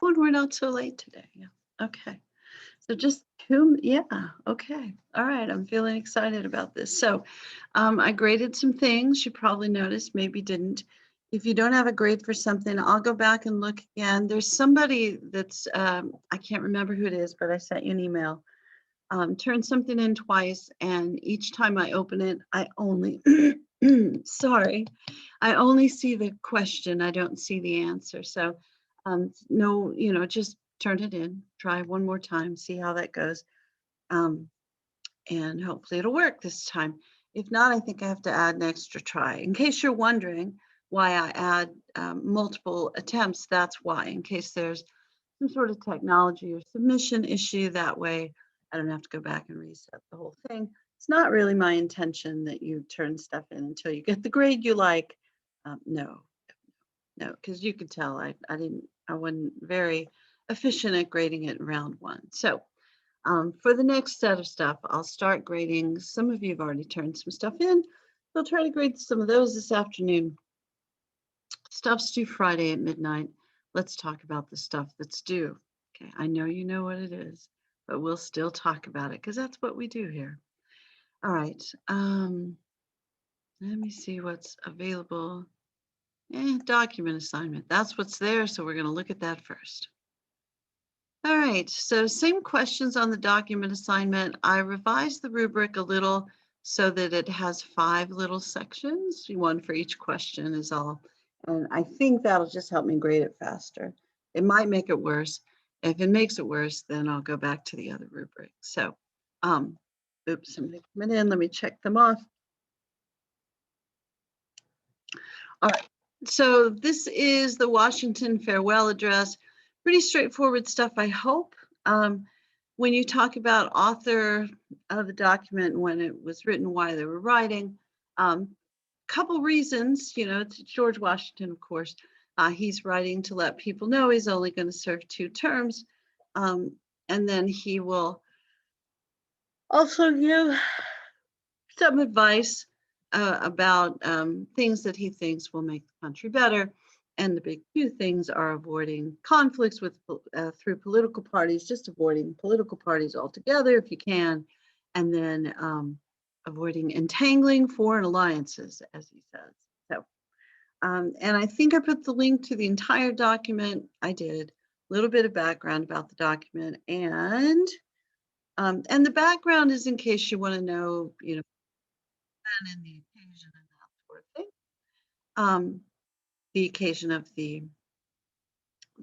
Oh, and we're not so late today. Yeah. Okay. So just two, yeah, okay. All right, I'm feeling excited about this. So I graded some things you probably noticed, maybe didn't. If you don't have a grade for something, I'll go back and look again. There's somebody that's, I can't remember who it is, but I sent you an email. Turned something in twice, and each time I open it, I only, sorry, I only see the question. I don't see the answer. So no, just turn it in, try one more time, see how that goes. Um, and hopefully it'll work this time. If not, I think I have to add an extra try. In case you're wondering why I add multiple attempts, that's why, in case there's some sort of technology or submission issue. That way I don't have to go back and reset the whole thing. It's not really my intention that you turn stuff in until you get the grade you like. No, no, because you could tell I wasn't very efficient at grading it in round one. So for the next set of stuff, I'll start grading. Some of you have already turned some stuff in. I'll try to grade some of those this afternoon. Stuff's due Friday at midnight. Let's talk about the stuff that's due. Okay, I know you know what it is, but we'll still talk about it because that's what we do here. All right, let me see what's available. Document assignment, that's what's there, so we're gonna look at that first. All right, so same questions on the document assignment. I revised the rubric a little so that it has 5 little sections, one for each question is all. And I think that'll just help me grade it faster. It might make it worse. If it makes it worse, then I'll go back to the other rubric. So, oops, somebody coming in, let me check them off. All right, so this is the Washington farewell address. Pretty straightforward stuff, I hope. When you talk about author of the document, when it was written, why they were writing, couple reasons, it's George Washington, of course. He's writing to let people know he's only going to serve 2 terms. And then he will also give some advice about things that he thinks will make the country better. And the big 2 things are avoiding conflicts with through political parties, just avoiding political parties altogether if you can, and then avoiding entangling foreign alliances, as he says. So, and I think I put the link to the entire document. I did a little bit of background about the document, and the background is in case you want to know, and the occasion and that sort of thing. The occasion of the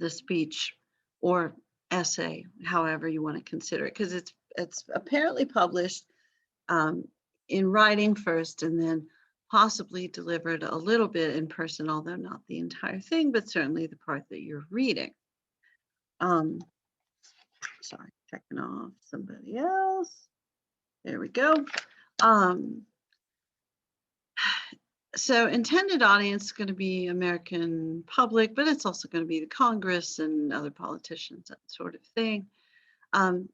speech or essay, however you want to consider it, because it's apparently published in writing first and then possibly delivered a little bit in person, although not the entire thing, but certainly the part that you're reading. Sorry, checking off somebody else. There we go. So intended audience is going to be American public, but it's also going to be the Congress and other politicians, that sort of thing. And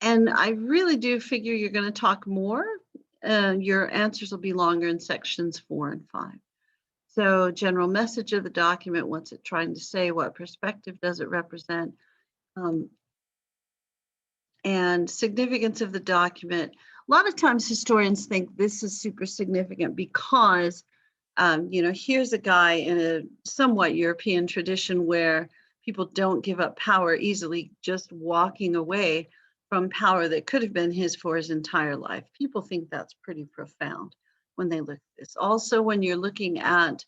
I really do figure you're going to talk more. Your answers will be longer in sections 4 and 5. So general message of the document, what's it trying to say? What perspective does it represent? And significance of the document. A lot of times historians think this is super significant because here's a guy in a somewhat European tradition where people don't give up power easily, just walking away from power that could have been his for his entire life. People think that's pretty profound when they look at this. Also, when you're looking at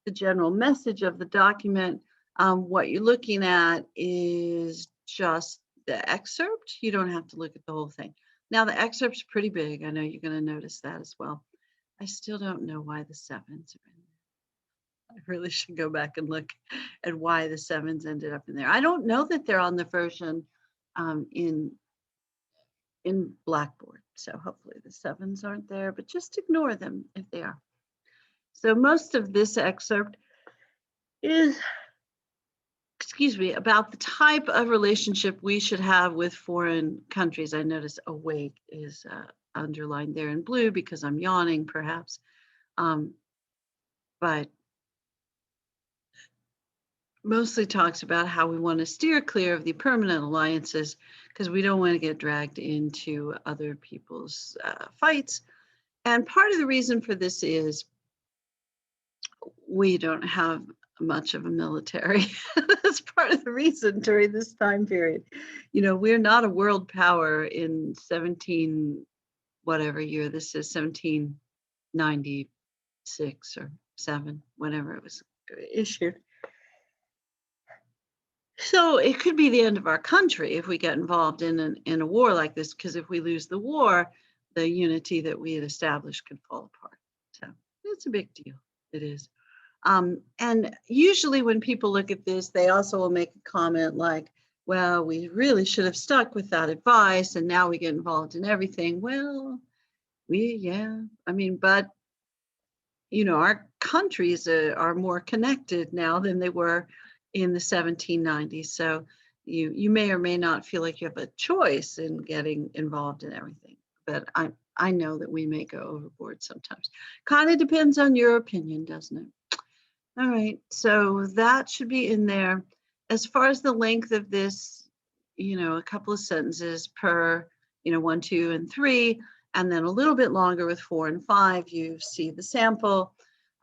the general message of the document, what you're looking at is just the excerpt. You don't have to look at the whole thing. Now, the excerpt's pretty big. I know you're going to notice that as well. I still don't know why the 7s are in there. I really should go back and look at why the 7s ended up in there. I don't know that they're on the version in Blackboard, so hopefully the 7s aren't there, but just ignore them if they are. So most of this excerpt is, about the type of relationship we should have with foreign countries. I notice awake is underlined there in blue because I'm yawning, perhaps. But mostly talks about how we want to steer clear of the permanent alliances because we don't want to get dragged into other people's fights. And part of the reason for this is we don't have much of a military. That's part of the reason during this time period. You know, we're not a world power in 17, whatever year this is, 1796 or 7, whenever it was issued. So it could be the end of our country if we get involved in a war like this, because if we lose the war, the unity that we had established could fall apart. So it's a big deal. It is. And usually when people look at this, they also will make a comment like, well, we really should have stuck with that advice and now we get involved in everything. Well, I mean, but you know, our countries are more connected now than they were in the 1790s. So you may or may not feel like you have a choice in getting involved in everything. But I know that we may go overboard sometimes. Kind of depends on your opinion, doesn't it? All right, so that should be in there. As far as the length of this, you know, a couple of sentences per, you know, 1, 2, and 3, and then a little bit longer with 4 and 5. You see the sample.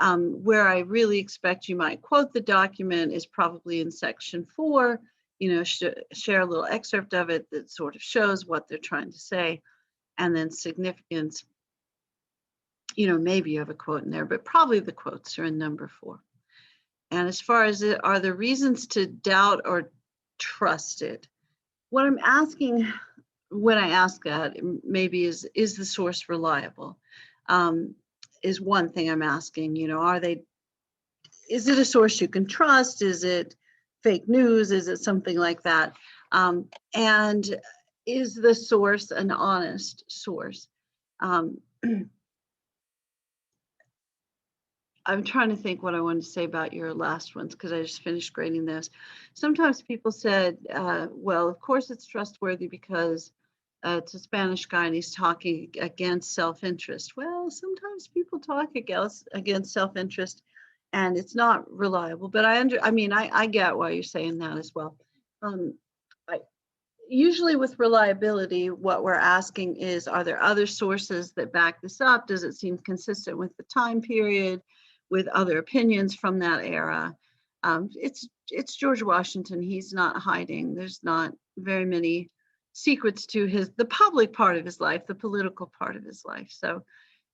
Where I really expect you might quote the document is probably in section 4. You know, share a little excerpt of it that sort of shows what they're trying to say, and then significance. You know, maybe you have a quote in there, but probably the quotes are in number 4. And as far as are there reasons to doubt or trust it? What I'm asking when I ask that maybe is the source reliable? Is one thing I'm asking, you know, is it a source you can trust? Is it fake news? Is it something like that? And is the source an honest source? I'm trying to think what I wanted to say about your last ones because I just finished grading those. Sometimes people said, well, of course it's trustworthy because it's a Spanish guy and he's talking against self-interest. Well, sometimes people talk against self-interest and it's not reliable, but I get why you're saying that as well. Usually with reliability, what we're asking is, are there other sources that back this up? Does it seem consistent with the time period, with other opinions from that era? It's George Washington. He's not hiding. There's not very many secrets to the public part of his life, the political part of his life. So,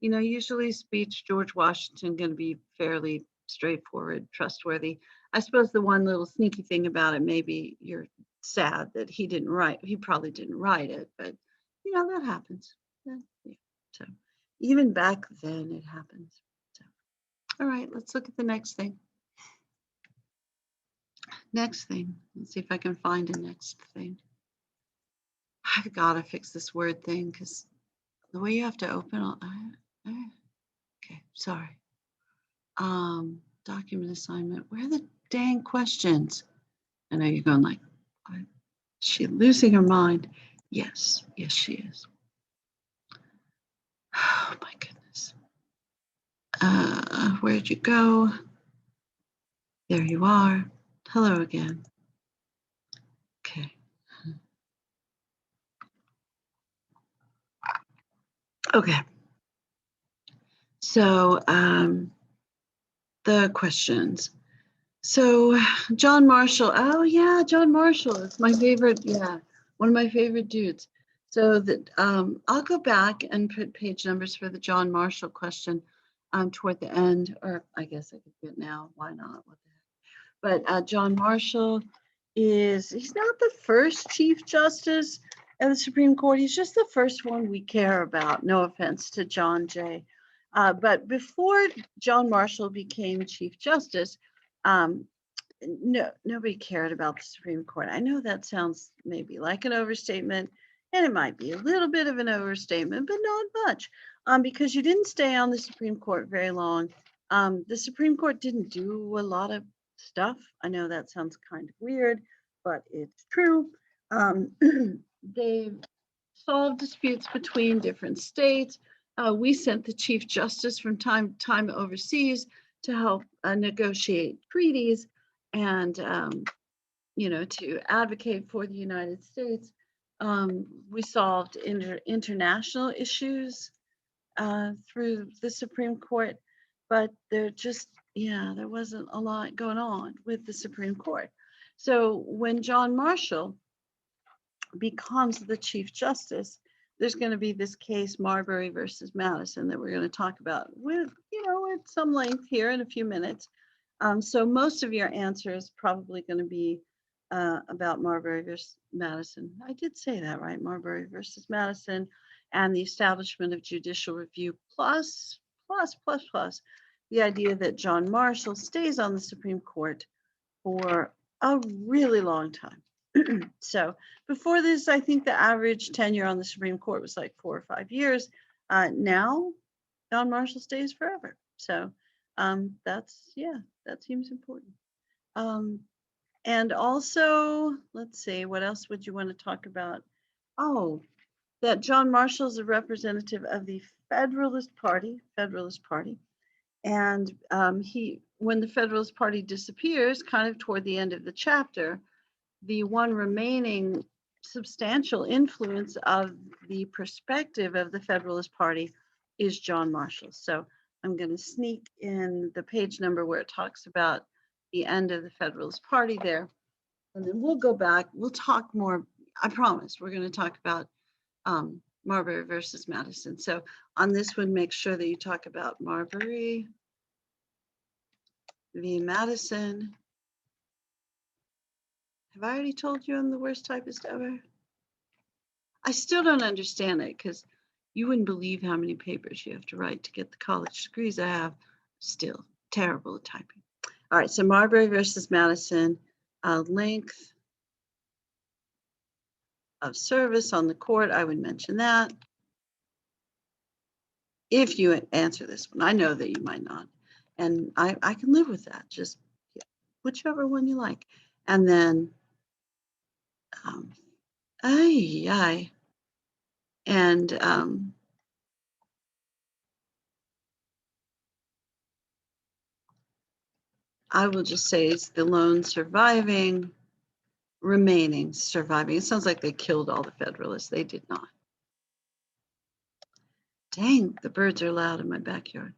you know, usually speech George Washington going to be fairly straightforward, trustworthy. I suppose the one little sneaky thing about it, maybe you're sad that he probably didn't write it, but you know, that happens. Yeah. So even back then it happens. So, all right, let's look at the next thing. Next thing, let's see if I can find a next thing. I've got to fix this word thing because the way you have to open, okay, sorry. Document assignment, where are the dang questions? I know you're going like, is she losing her mind? Yes, she is. Oh my goodness. Where'd you go? There you are. Hello again. Okay. Okay. So the questions. So John Marshall. Oh yeah, John Marshall. It's my favorite. Yeah, one of my favorite dudes. So that I'll go back and put page numbers for the John Marshall question toward the end, or I guess I could do it now. Why not? What the heck? But John Marshall he's not the first Chief Justice of the Supreme Court. He's just the first one we care about. No offense to John Jay. But before John Marshall became Chief Justice, nobody cared about the Supreme Court. I know that sounds maybe like an overstatement, and it might be a little bit of an overstatement, but not much, because you didn't stay on the Supreme Court very long. The Supreme Court didn't do a lot of stuff. I know that sounds kind of weird, but it's true. They solved disputes between different states. We sent the Chief Justice from time to time overseas to help negotiate treaties. and to advocate for the United States. We solved international issues through the Supreme Court, but there wasn't a lot going on with the Supreme Court. So when John Marshall becomes the Chief Justice, there's going to be this case, Marbury versus Madison, that we're going to talk about with some length here in a few minutes. So most of your answer is probably going to be about Marbury versus Madison. I did say that, right? Marbury versus Madison and the establishment of judicial review plus the idea that John Marshall stays on the Supreme Court for a really long time. So before this, I think the average tenure on the Supreme Court was like 4 or 5 years. Now, John Marshall stays forever. So that seems important. And also, let's see, what else would you want to talk about? Oh, that John Marshall is a representative of the Federalist Party. And when the Federalist Party disappears, kind of toward the end of the chapter, the one remaining substantial influence of the perspective of the Federalist Party is John Marshall. So I'm going to sneak in the page number where it talks about the end of the Federalist Party there. And then we'll go back, we'll talk more. I promise we're going to talk about Marbury versus Madison. So on this one, make sure that you talk about Marbury v. Madison. Have I already told you I'm the worst typist ever? I still don't understand it because you wouldn't believe how many papers you have to write to get the college degrees I have. Still terrible at typing. All right, so Marbury versus Madison, length of service on the court, I would mention that. If you answer this one, I know that you might not. And I can live with that, just whichever one you like. And then, and I will just say it's the lone remaining surviving. It sounds like they killed all the Federalists. They did not. Dang, the birds are loud in my backyard.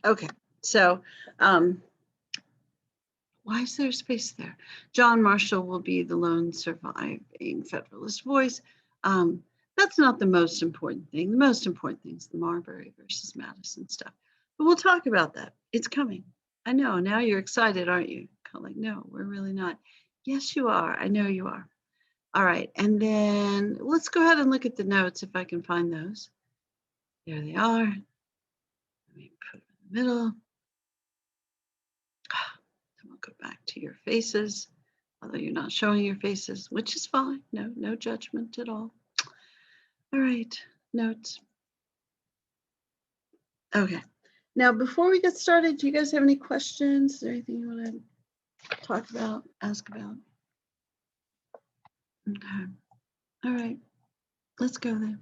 Okay, so why is there space there? John Marshall will be the lone surviving Federalist voice. That's not the most important thing. The most important thing is the Marbury versus Madison stuff. But we'll talk about that. It's coming. I know, now you're excited, aren't you? Kind of like, no, we're really not. Yes, you are. I know you are. All right, and then let's go ahead and look at the notes if I can find those. There they are. Let me put them in the middle. Then we'll go back to your faces, although you're not showing your faces, which is fine. No judgment at all. All right, notes. Okay, now before we get started, do you guys have any questions? Is there anything you want to talk about, ask about? Okay, all right, let's go then.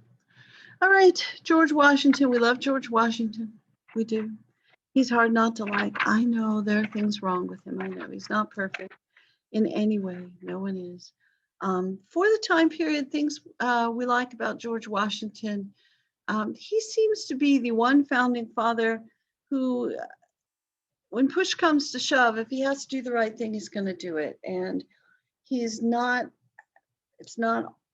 All right, George Washington, we love George Washington, we do. He's hard not to like. I know there are things wrong with him. I know he's not perfect in any way. No one is. For the time period, things we like about George Washington, he seems to be the one founding father who, when push comes to shove, if he has to do the right thing, he's going to do it. And it's not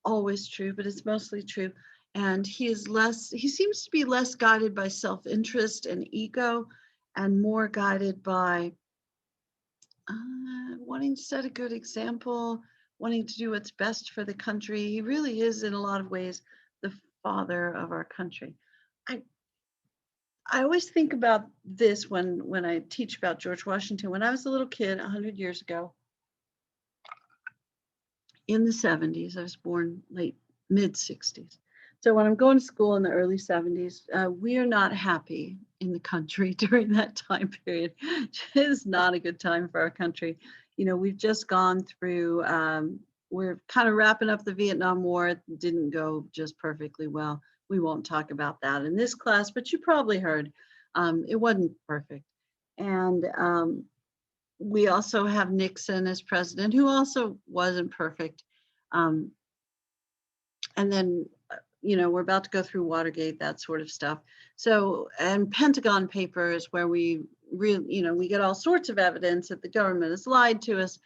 always true, but it's mostly true. And he seems to be less guided by self-interest and ego and more guided by wanting to set a good example, wanting to do what's best for the country. He really is, in a lot of ways, the father of our country. I always think about this when I teach about George Washington. When I was a little kid 100 years ago, in the 70s, I was born mid-60s. So when I'm going to school in the early 70s, we are not happy in the country during that time period. It is not a good time for our country. You know, we've just gone through we're kind of wrapping up the Vietnam War. It didn't go just perfectly well. We won't talk about that in this class, but you probably heard it wasn't perfect. And we also have Nixon as president, who also wasn't perfect. Um, and then, we're about to go through Watergate, that sort of stuff. So, and Pentagon Papers, where we really, we get all sorts of evidence that the government has lied to us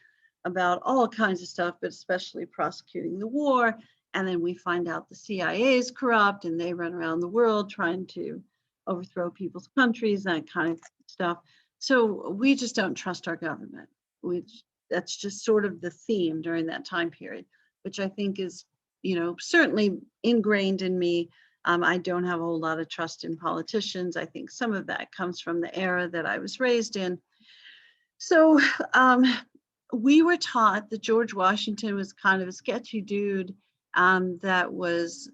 about all kinds of stuff, but especially prosecuting the war. And then we find out the CIA is corrupt and they run around the world trying to overthrow people's countries, that kind of stuff. So we just don't trust our government. That's just sort of the theme during that time period, which I think is, certainly ingrained in me. I don't have a whole lot of trust in politicians. I think some of that comes from the era that I was raised in. So we were taught that George Washington was kind of a sketchy dude that was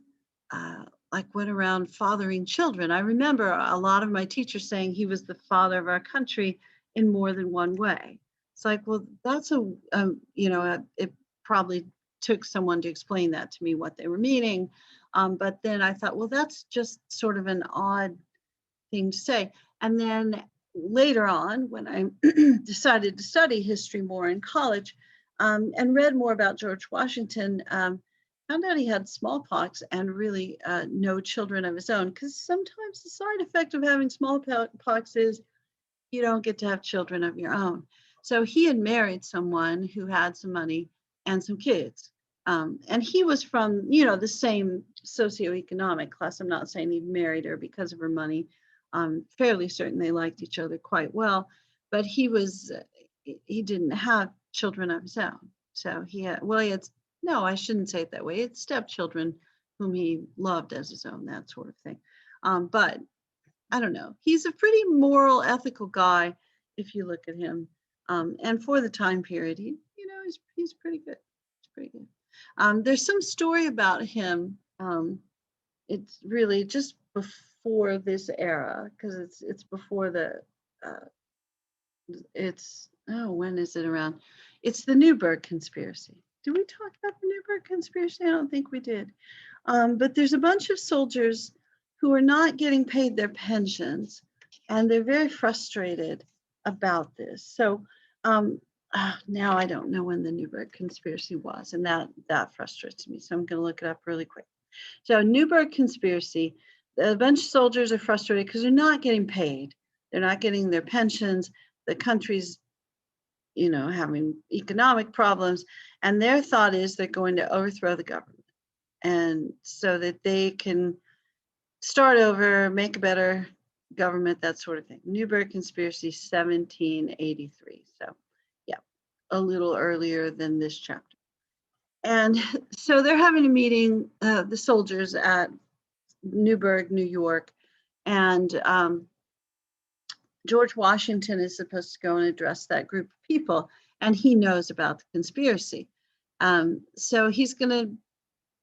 like went around fathering children. I remember a lot of my teachers saying he was the father of our country in more than one way. It's like, well, that's it probably took someone to explain that to me, what they were meaning. But then I thought, well, that's just sort of an odd thing to say. And then later on, when I decided to study history more in college and read more about George Washington, found out he had smallpox and really no children of his own, because sometimes the side effect of having smallpox is you don't get to have children of your own. So he had married someone who had some money and some kids. And he was from, the same socioeconomic class. I'm not saying he married her because of her money. I'm fairly certain they liked each other quite well, but he didn't have children of his own. So he had no, I shouldn't say it that way. It's stepchildren whom he loved as his own, that sort of thing. But I don't know. He's a pretty moral, ethical guy if you look at him. And for the time period, he's pretty good. He's pretty good. There's some story about him. It's really just before this era, because it's before the when is it around? It's the Newburgh conspiracy. Did we talk about the Newburgh conspiracy? I don't think we did. But there's a bunch of soldiers who are not getting paid their pensions, and they're very frustrated about this. So now I don't know when the Newburgh conspiracy was, and that frustrates me. So I'm going to look it up really quick. So Newburgh conspiracy, a bunch of soldiers are frustrated because they're not getting paid. They're not getting their pensions. The country's, having economic problems, and their thought is they're going to overthrow the government, and so that they can start over, make a better government, that sort of thing. Newburgh conspiracy, 1783. So yeah, a little earlier than this chapter. And so they're having a meeting, the soldiers at Newburgh, New York, and George Washington is supposed to go and address that group of people, and he knows about the conspiracy. So he's going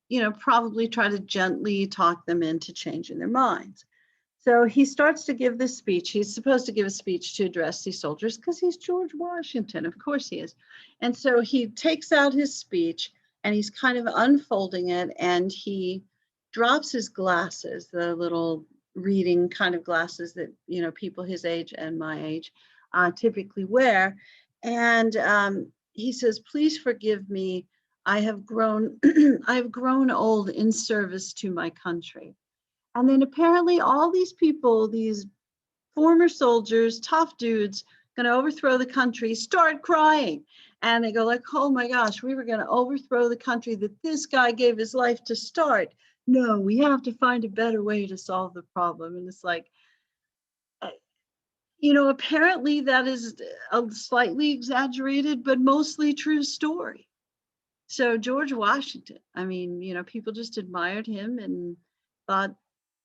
to, probably try to gently talk them into changing their minds. So he starts to give this speech. He's supposed to give a speech to address these soldiers because he's George Washington. Of course he is. And so he takes out his speech and he's kind of unfolding it, and he drops his glasses, the little reading kind of glasses that, people his age and my age typically wear. And he says, "Please forgive me. I have grown, I've grown old in service to my country." And then apparently all these people, these former soldiers, tough dudes, going to overthrow the country, start crying. And they go like, "Oh my gosh, we were going to overthrow the country that this guy gave his life to start. No, we have to find a better way to solve the problem." And it's like, apparently that is a slightly exaggerated, but mostly true story. So George Washington, I mean, people just admired him and thought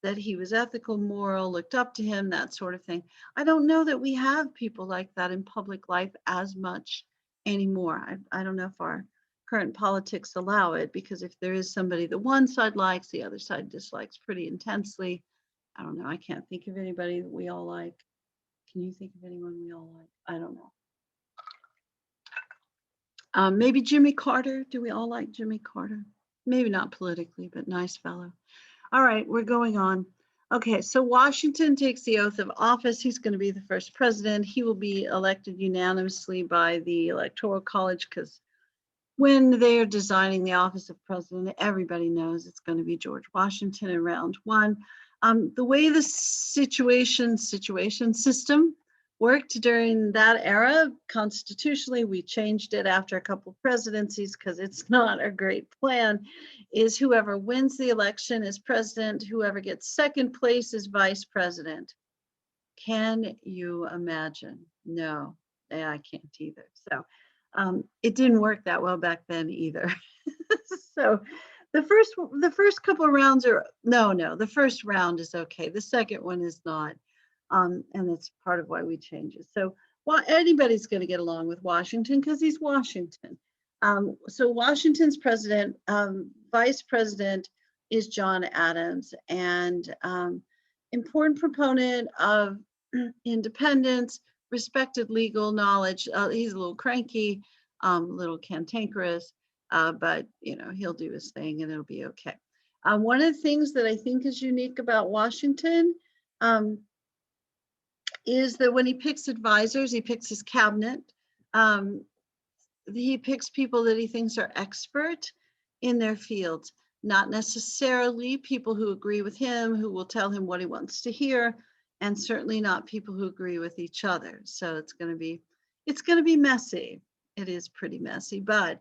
that he was ethical, moral, looked up to him, that sort of thing. I don't know that we have people like that in public life as much anymore. I don't know if our current politics allow it, because if there is somebody that one side likes, the other side dislikes pretty intensely. I don't know. I can't think of anybody that we all like. Can you think of anyone we all like? I don't know. Maybe Jimmy Carter. Do we all like Jimmy Carter? Maybe not politically, but nice fellow. All right, we're going on. Okay, so Washington takes the oath of office. He's going to be the first president. He will be elected unanimously by the Electoral College because when they're designing the office of president, everybody knows it's going to be George Washington in round one. The way the situation system worked during that era, constitutionally, we changed it after a couple of presidencies because it's not a great plan, is whoever wins the election is president, whoever gets second place is vice president. Can you imagine? No, I can't either. So it didn't work that well back then either. So the first couple of rounds are the first round is okay. The second one is not, and that's part of why we change it. So anybody's going to get along with Washington because he's Washington. So Washington's president, vice president is John Adams, and important proponent of independence, respected legal knowledge. He's a little cranky, a little cantankerous, but he'll do his thing and it'll be okay. One of the things that I think is unique about Washington is that when he picks advisors, he picks his cabinet. He picks people that he thinks are expert in their fields, not necessarily people who agree with him, who will tell him what he wants to hear, and certainly not people who agree with each other. So it's going to be messy. It is pretty messy, but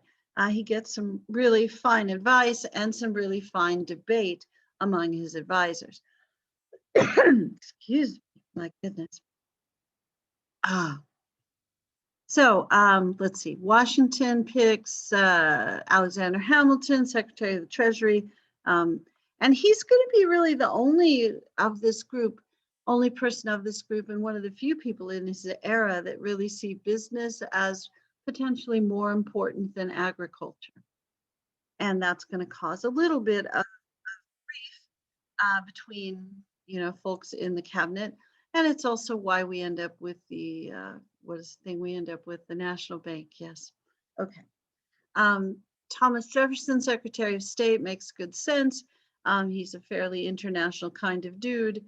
he gets some really fine advice and some really fine debate among his advisors. Excuse me, my goodness. So let's see. Washington picks Alexander Hamilton, Secretary of the Treasury, and he's going to be really the only person of this group, and one of the few people in his era that really see business as potentially more important than agriculture. And that's going to cause a little bit of grief between folks in the cabinet. And it's also why we end up with the the National Bank. Yes. Okay. Thomas Jefferson, Secretary of State, makes good sense. He's a fairly international kind of dude.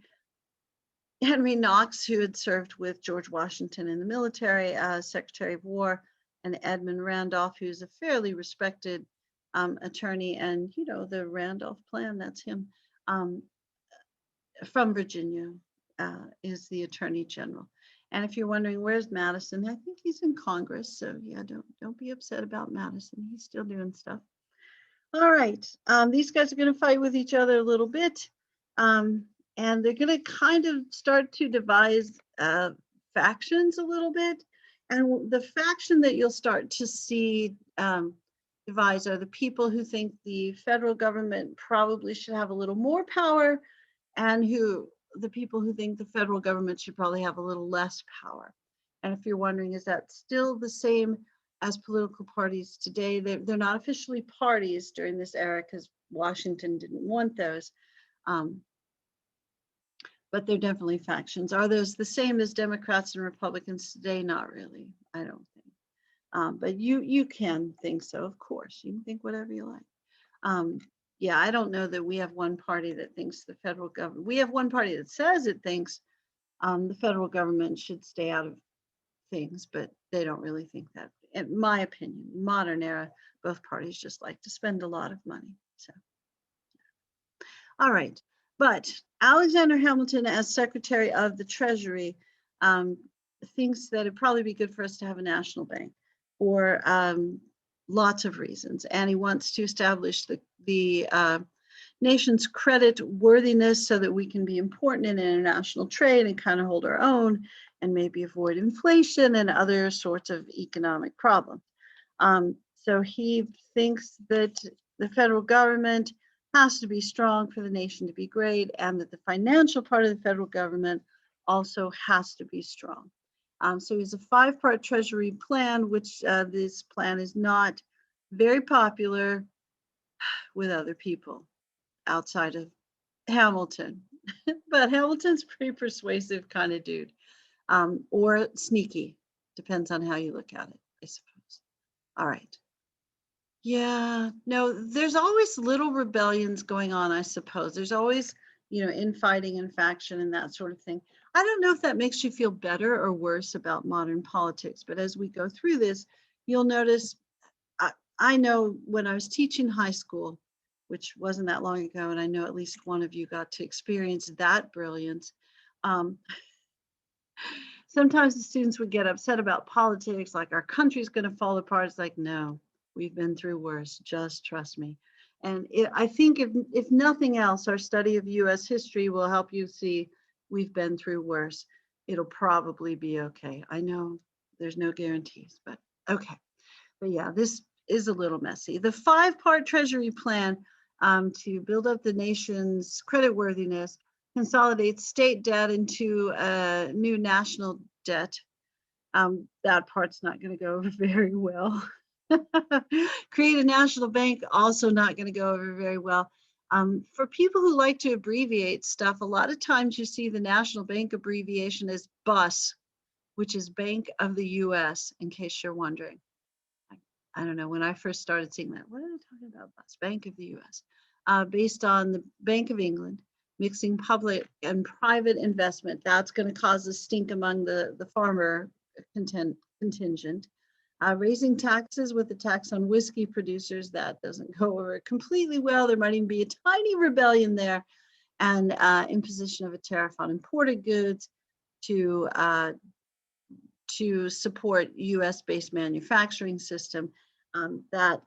Henry Knox, who had served with George Washington in the military as Secretary of War, and Edmund Randolph, who's a fairly respected attorney, and the Randolph Plan, that's him, from Virginia, is the Attorney General. And if you're wondering where's Madison, I think he's in Congress. So yeah, don't be upset about Madison. He's still doing stuff. All right, these guys are going to fight with each other a little bit, and they're going to kind of start to devise factions a little bit. And the faction that you'll start to see devise are the people who think the federal government probably should have a little more power, and the people who think the federal government should probably have a little less power. And if you're wondering, is that still the same as political parties today? They're not officially parties during this era because Washington didn't want those, but they're definitely factions. Are those the same as Democrats and Republicans today? Not really, I don't think. But you can think so, of course. You can think whatever you like. Yeah, I don't know that we have one party that thinks the federal government, we have one party that says it thinks the federal government should stay out of things, but they don't really think that. In my opinion, modern era, both parties just like to spend a lot of money. So, all right. But Alexander Hamilton, as Secretary of the Treasury, thinks that it'd probably be good for us to have a national bank for lots of reasons. And he wants to establish the nation's credit worthiness so that we can be important in international trade and kind of hold our own and maybe avoid inflation and other sorts of economic problems. So he thinks that the federal government has to be strong for the nation to be great, and that the financial part of the federal government also has to be strong. So he has a 5-part Treasury plan, which this plan is not very popular with other people outside of Hamilton. But Hamilton's pretty persuasive kind of dude, or sneaky, depends on how you look at it, I suppose. All right. Yeah, no, there's always little rebellions going on, I suppose. There's always, infighting and faction and that sort of thing. I don't know if that makes you feel better or worse about modern politics, but as we go through this, you'll notice I, I know when I was teaching high school, which wasn't that long ago, and I know at least one of you got to experience that brilliance. Um, Sometimes the students would get upset about politics, like our country's going to fall apart. It's like, no, we've been through worse. Just trust me. And I think if nothing else, our study of U.S. history will help you see we've been through worse. It'll probably be okay. I know there's no guarantees, but okay. But yeah, this is a little messy. The 5-part Treasury plan to build up the nation's creditworthiness consolidates state debt into a new national debt. That part's not going to go over very well. Create a national bank, also not going to go over very well. For people who like to abbreviate stuff, a lot of times you see the national bank abbreviation as BUS, which is Bank of the US, in case you're wondering. I don't know, when I first started seeing that, what are they talking about? BUS, Bank of the US, based on the Bank of England, mixing public and private investment. That's going to cause a stink among the farmer contingent. Raising taxes with the tax on whiskey producers, that doesn't go over completely well. There might even be a tiny rebellion there. And imposition of a tariff on imported goods to support US-based manufacturing system. That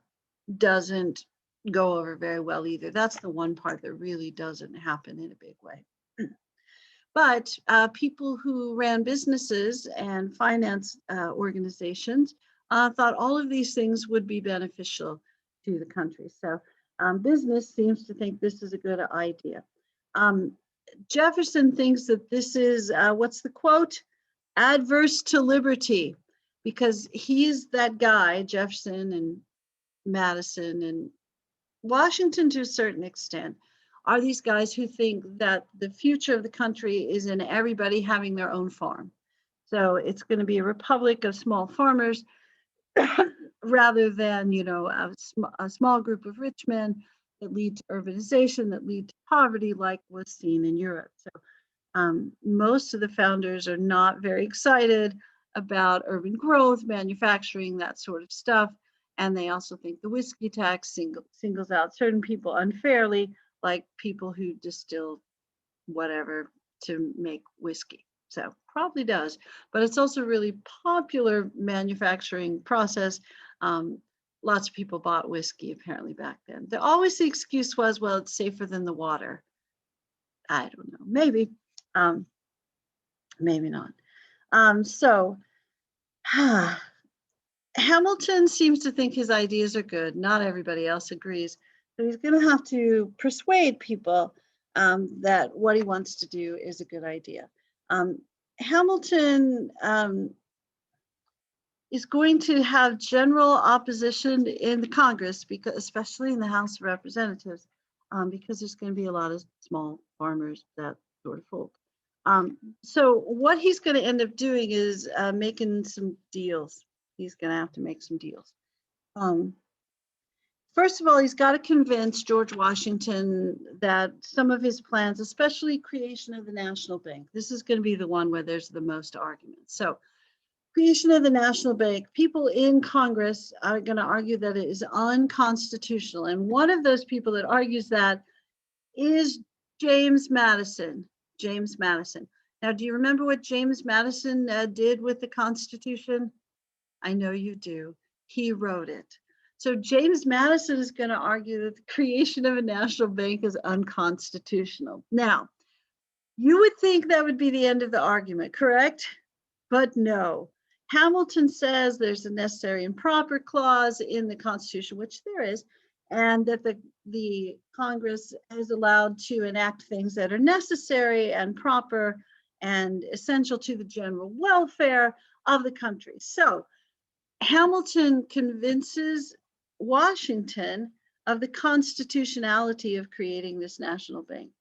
doesn't go over very well either. That's the one part that really doesn't happen in a big way. But people who ran businesses and finance organizations thought all of these things would be beneficial to the country. So business seems to think this is a good idea. Jefferson thinks that this is, what's the quote? Adverse to liberty, because he's that guy, Jefferson and Madison and Washington to a certain extent, are these guys who think that the future of the country is in everybody having their own farm. So it's going to be a republic of small farmers rather than, a small group of rich men that lead to urbanization, that lead to poverty, like was seen in Europe. So most of the founders are not very excited about urban growth, manufacturing, that sort of stuff. And they also think the whiskey tax singles out certain people unfairly, like people who distill whatever to make whiskey. So probably does, but it's also a really popular manufacturing process. Lots of people bought whiskey apparently back then. Always the excuse was, well, it's safer than the water. I don't know, maybe. Maybe not. So Hamilton seems to think his ideas are good. Not everybody else agrees. So he's going to have to persuade people that what he wants to do is a good idea. Hamilton is going to have general opposition in the Congress, because especially in the House of Representatives, because there's going to be a lot of small farmers, that sort of folk. So what he's going to end up doing is making some deals. He's going to have to make some deals. First of all, he's got to convince George Washington that some of his plans, especially creation of the National Bank, this is going to be the one where there's the most arguments. So creation of the National Bank, people in Congress are going to argue that it is unconstitutional. And one of those people that argues that is James Madison. James Madison. Now, do you remember what James Madison did with the Constitution? I know you do. He wrote it. So James Madison is going to argue that the creation of a national bank is unconstitutional. Now, you would think that would be the end of the argument, correct? But no. Hamilton says there's a necessary and proper clause in the Constitution, which there is, and that the Congress is allowed to enact things that are necessary and proper and essential to the general welfare of the country. So Hamilton convinces Washington of the constitutionality of creating this national bank.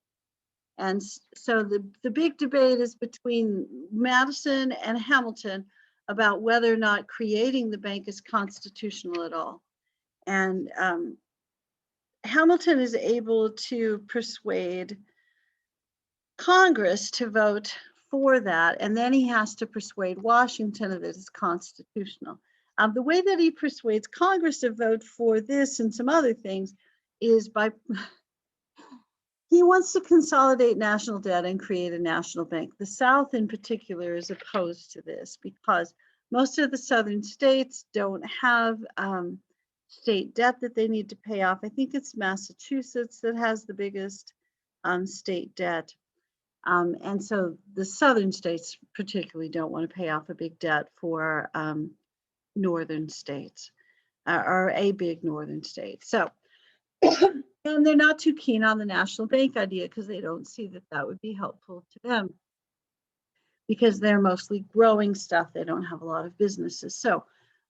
And so the big debate is between Madison and Hamilton about whether or not creating the bank is constitutional at all. And Hamilton is able to persuade Congress to vote for that, and then he has to persuade Washington that it's constitutional. The way that he persuades Congress to vote for this and some other things is by he wants to consolidate national debt and create a national bank. The South in particular is opposed to this because most of the southern states don't have state debt that they need to pay off. I think it's Massachusetts that has the biggest state debt. And so the southern states particularly don't want to pay off a big debt for northern states or a big northern state. So, and they're not too keen on the national bank idea because they don't see that that would be helpful to them because they're mostly growing stuff. They don't have a lot of businesses. So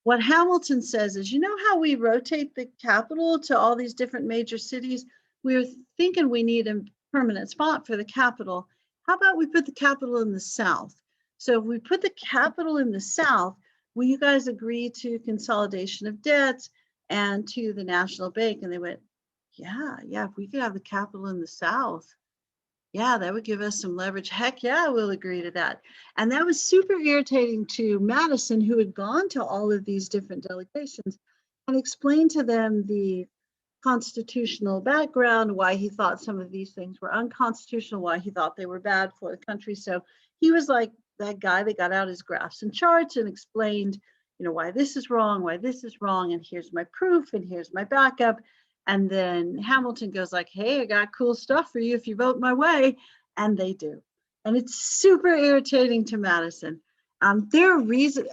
what Hamilton says is, you know how we rotate the capital to all these different major cities? We're thinking we need a permanent spot for the capital. How about we put the capital in the South? So if we put the capital in the South, will you guys agree to consolidation of debts and to the national bank? And they went, yeah, if we could have the capital in the South, yeah, that would give us some leverage. Heck yeah, we'll agree to that. And that was super irritating to Madison, who had gone to all of these different delegations and explained to them the constitutional background, why he thought some of these things were unconstitutional, why he thought they were bad for the country. So he was like that guy that got out his graphs and charts and explained, you know, why this is wrong, and here's my proof, and here's my backup. And then Hamilton goes like, hey, I got cool stuff for you if you vote my way. And they do. And it's super irritating to Madison. There are reasons.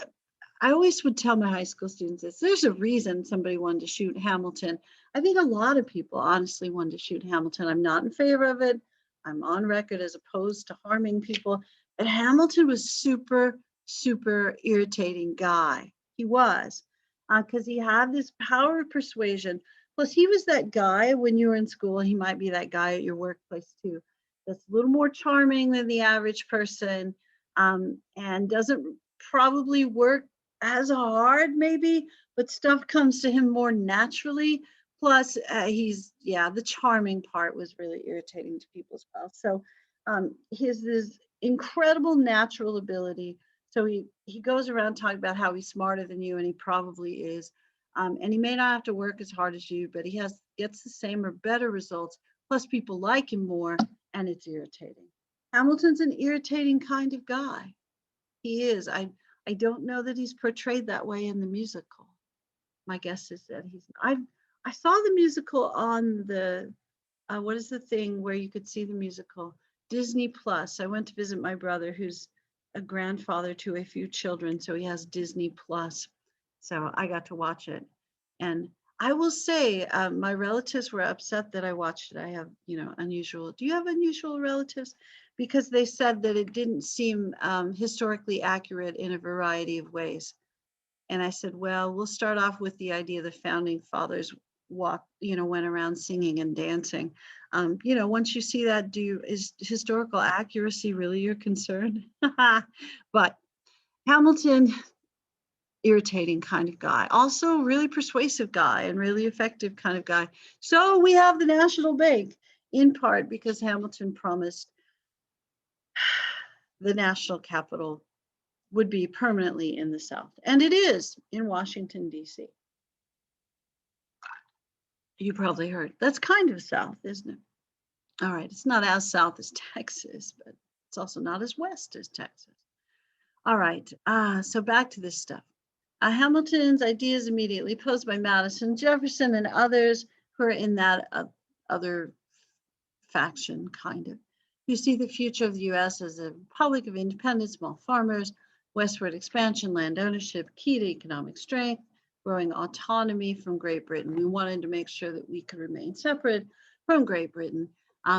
I always would tell my high school students this. There's a reason somebody wanted to shoot Hamilton. I think a lot of people honestly wanted to shoot Hamilton. I'm not in favor of it. I'm on record as opposed to harming people. But Hamilton was super, super irritating guy. He was, because he had this power of persuasion. Plus, he was that guy when you were in school. He might be that guy at your workplace too. That's a little more charming than the average person, and doesn't probably work as hard maybe, but stuff comes to him more naturally. Plus, the charming part was really irritating to people as well. So his this incredible natural ability. So he goes around talking about how he's smarter than you, and he probably is. And he may not have to work as hard as you, but he gets the same or better results. Plus, people like him more, and it's irritating. Hamilton's an irritating kind of guy. He is. I don't know that he's portrayed that way in the musical. My guess is that he's. I saw the musical on the what is the thing where you could see the musical? Disney Plus. I went to visit my brother, who's a grandfather to a few children, so he has Disney Plus. So I got to watch it, and I will say my relatives were upset that I watched it. I have, unusual. Do you have unusual relatives? Because they said that it didn't seem historically accurate in a variety of ways. And I said, well, we'll start off with the idea the founding fathers went around singing and dancing. Once you see that, is historical accuracy really your concern? But Hamilton, irritating kind of guy, also really persuasive guy and really effective kind of guy. So we have the national bank in part because Hamilton promised the national capital would be permanently in the South. And it is in Washington, D.C. You probably heard. That's kind of South, isn't it? All right. It's not as South as Texas, but it's also not as West as Texas. All right. So back to this stuff. Hamilton's ideas immediately posed by Madison, Jefferson, and others who are in that other faction, kind of. You see the future of the U.S. as a republic of independent small farmers, westward expansion, land ownership, key to economic strength, growing autonomy from Great Britain. We wanted to make sure that we could remain separate from Great Britain.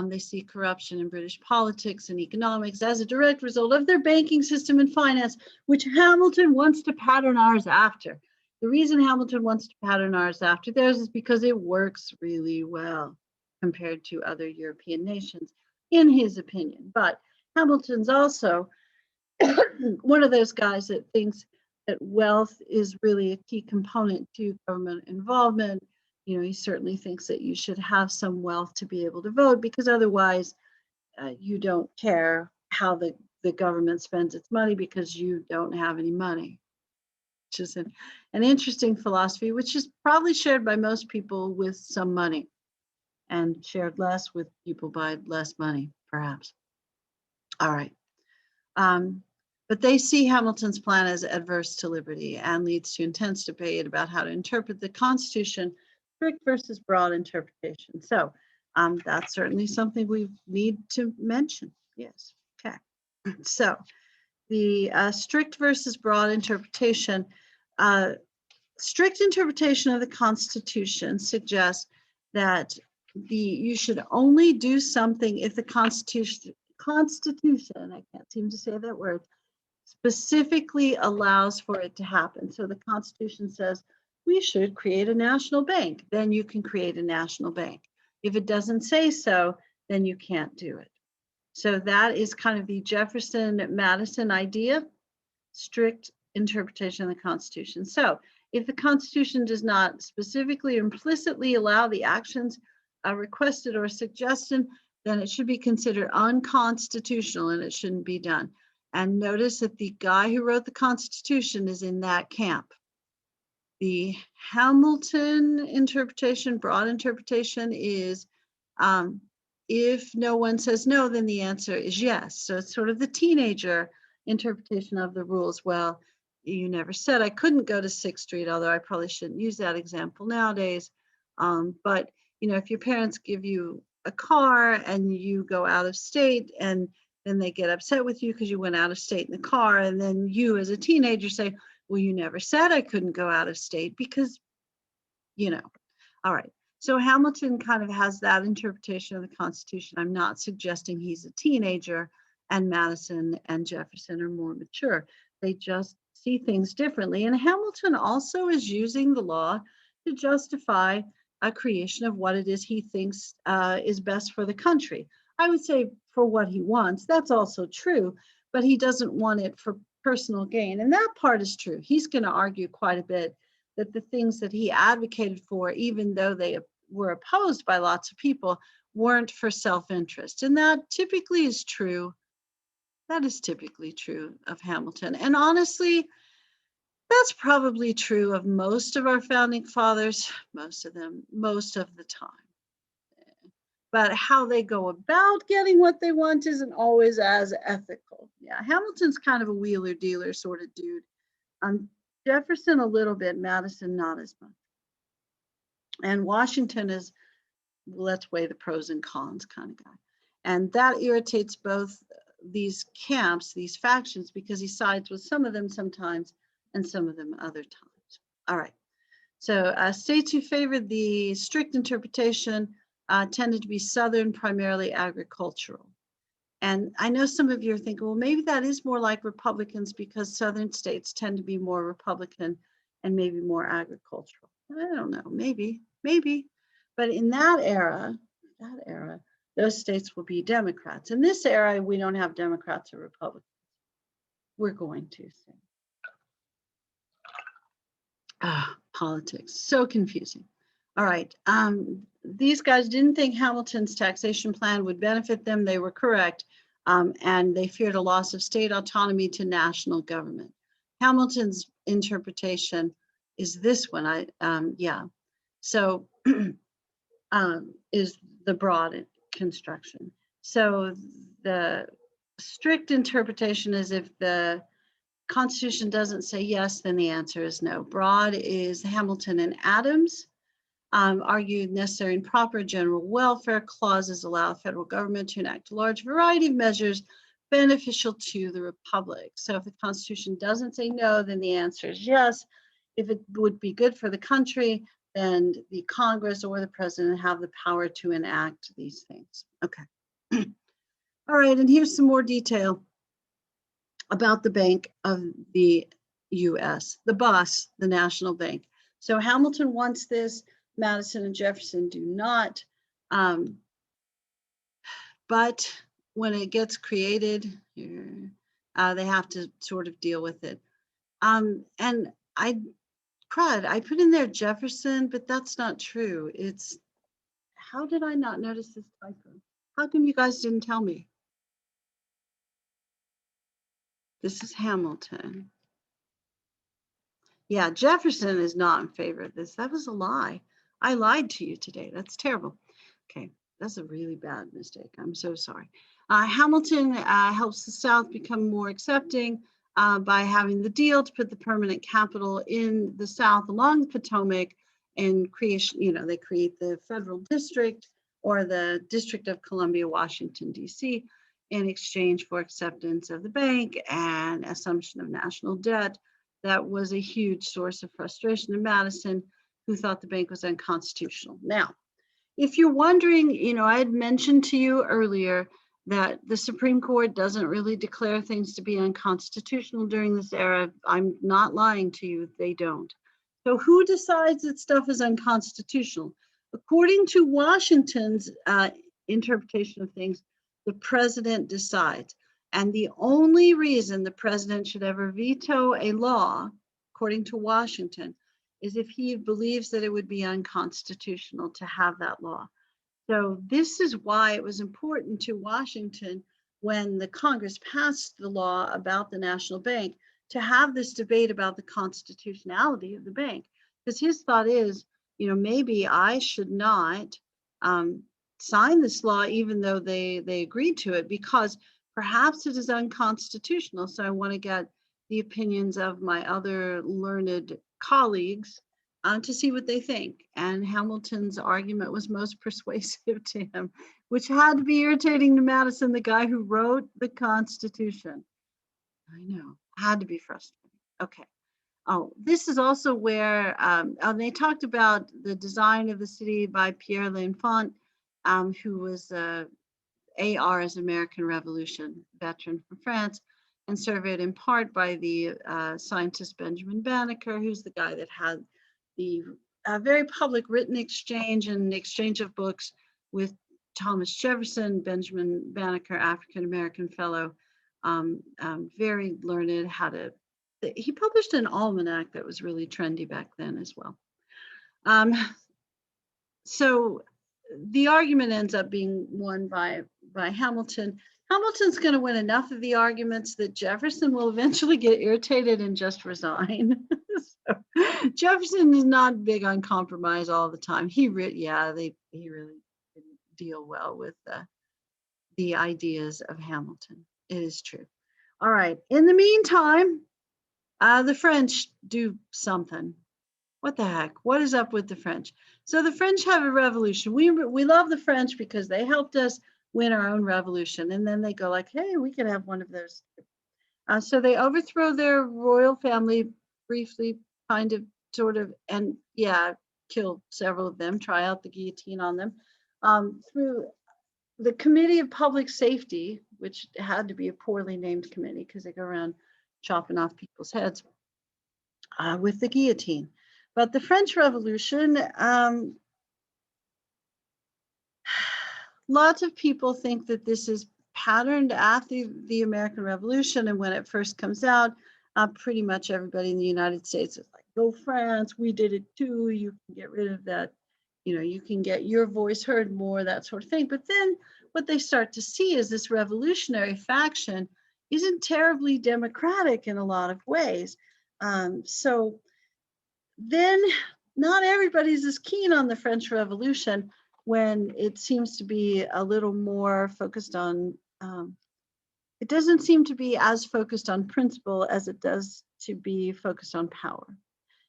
They see corruption in British politics and economics as a direct result of their banking system and finance, which Hamilton wants to pattern ours after. The reason Hamilton wants to pattern ours after theirs is because it works really well compared to other European nations, in his opinion. But Hamilton's also one of those guys that thinks that wealth is really a key component to government involvement. You know, he certainly thinks that you should have some wealth to be able to vote, because otherwise you don't care how the government spends its money because you don't have any money, which is an interesting philosophy, which is probably shared by most people with some money and shared less with people by less money, perhaps. All right. But they see Hamilton's plan as adverse to liberty and leads to intense debate about how to interpret the Constitution, strict versus broad interpretation. So that's certainly something we need to mention. Yes. Okay. So the strict versus broad interpretation. Strict interpretation of the Constitution suggests that you should only do something if the Constitution, I can't seem to say that word, specifically allows for it to happen. So the Constitution says we should create a national bank, then you can create a national bank. If it doesn't say so, then you can't do it. So that is kind of the Jefferson-Madison idea, strict interpretation of the Constitution. So if the Constitution does not specifically or implicitly allow the actions requested or suggested, then it should be considered unconstitutional and it shouldn't be done. And notice that the guy who wrote the Constitution is in that camp. The Hamilton interpretation, broad interpretation, is if no one says no, then the answer is yes. So it's sort of the teenager interpretation of the rules. Well, you never said I couldn't go to 6th Street, although I probably shouldn't use that example nowadays. But you know, if your parents give you a car and you go out of state, and then they get upset with you because you went out of state in the car, and then you as a teenager say, well, you never said I couldn't go out of state because, you know. All right. So Hamilton kind of has that interpretation of the Constitution. I'm not suggesting he's a teenager and Madison and Jefferson are more mature. They just see things differently. And Hamilton also is using the law to justify a creation of what it is he thinks is best for the country. I would say for what he wants, that's also true, but he doesn't want it for personal gain. And that part is true. He's going to argue quite a bit that the things that he advocated for, even though they were opposed by lots of people, weren't for self-interest. And that typically is true. That is typically true of Hamilton. And honestly, that's probably true of most of our founding fathers, most of them, most of the time. But how they go about getting what they want isn't always as ethical. Yeah, Hamilton's kind of a wheeler dealer sort of dude. Jefferson a little bit, Madison not as much. And Washington is, let's weigh the pros and cons kind of guy. And that irritates both these camps, these factions, because he sides with some of them sometimes and some of them other times. All right. So states who favored the strict interpretation tended to be Southern, primarily agricultural. And I know some of you are thinking, well, maybe that is more like Republicans because Southern states tend to be more Republican and maybe more agricultural. I don't know, maybe. But in that era, those states will be Democrats. In this era, we don't have Democrats or Republicans. We're going to soon. Politics, so confusing. All right, these guys didn't think Hamilton's taxation plan would benefit them. They were correct, and they feared a loss of state autonomy to national government. Hamilton's interpretation is this one. So is the broad construction. So the strict interpretation is if the Constitution doesn't say yes, then the answer is no. Broad is Hamilton and Adams. Argued necessary and proper general welfare clauses allow the federal government to enact a large variety of measures beneficial to the republic. So if the Constitution doesn't say no, then the answer is yes. If it would be good for the country, then the Congress or the president have the power to enact these things. Okay. All right, and here's some more detail about the Bank of the US, the BUS, the National Bank. So Hamilton wants this, Madison and Jefferson do not. But when it gets created, they have to sort of deal with it. And I put in there Jefferson, but that's not true. It's, how did I not notice this typo? How come you guys didn't tell me? This is Hamilton. Yeah, Jefferson is not in favor of this. That was a lie. I lied to you today. That's terrible. Okay, that's a really bad mistake. I'm so sorry. Hamilton helps the South become more accepting by having the deal to put the permanent capital in the South along the Potomac and creation, they create the federal district or the District of Columbia, Washington, D.C., in exchange for acceptance of the bank and assumption of national debt. That was a huge source of frustration in Madison, who thought the bank was unconstitutional. Now, if you're wondering, I had mentioned to you earlier that the Supreme Court doesn't really declare things to be unconstitutional during this era. I'm not lying to you, they don't. So who decides that stuff is unconstitutional? According to Washington's interpretation of things, the president decides. And the only reason the president should ever veto a law, according to Washington, is if he believes that it would be unconstitutional to have that law. So this is why it was important to Washington when the Congress passed the law about the national bank to have this debate about the constitutionality of the bank. Because his thought is, maybe I should not sign this law even though they agreed to it, because perhaps it is unconstitutional. So I want to get the opinions of my other learned colleagues to see what they think. And Hamilton's argument was most persuasive to him, which had to be irritating to Madison, the guy who wrote the Constitution. I know, had to be frustrating. Okay. Oh, this is also where they talked about the design of the city by Pierre L'Enfant, who was AR as American Revolution veteran from France, and surveyed in part by the scientist Benjamin Banneker, who's the guy that had the very public written exchange and exchange of books with Thomas Jefferson. Benjamin Banneker, African-American fellow, very learned, he published an almanac that was really trendy back then as well. So the argument ends up being won by Hamilton. Hamilton's going to win enough of the arguments that Jefferson will eventually get irritated and just resign. So Jefferson is not big on compromise all the time. He really didn't deal well with the ideas of Hamilton. It is true. All right. In the meantime, the French do something. What the heck? What is up with the French? So the French have a revolution. We love the French because they helped us win our own revolution. And then they go like, hey, we could have one of those. So they overthrow their royal family briefly, kind of, sort of, and kill several of them, try out the guillotine on them. Through the Committee of Public Safety, which had to be a poorly named committee because they go around chopping off people's heads with the guillotine. But the French Revolution, lots of people think that this is patterned after the American Revolution. And when it first comes out, pretty much everybody in the United States is like, go France, we did it too. You can get rid of that. You can get your voice heard more, that sort of thing. But then what they start to see is this revolutionary faction isn't terribly democratic in a lot of ways. So then not everybody's as keen on the French Revolution when it seems to be a little more focused on, it doesn't seem to be as focused on principle as it does to be focused on power.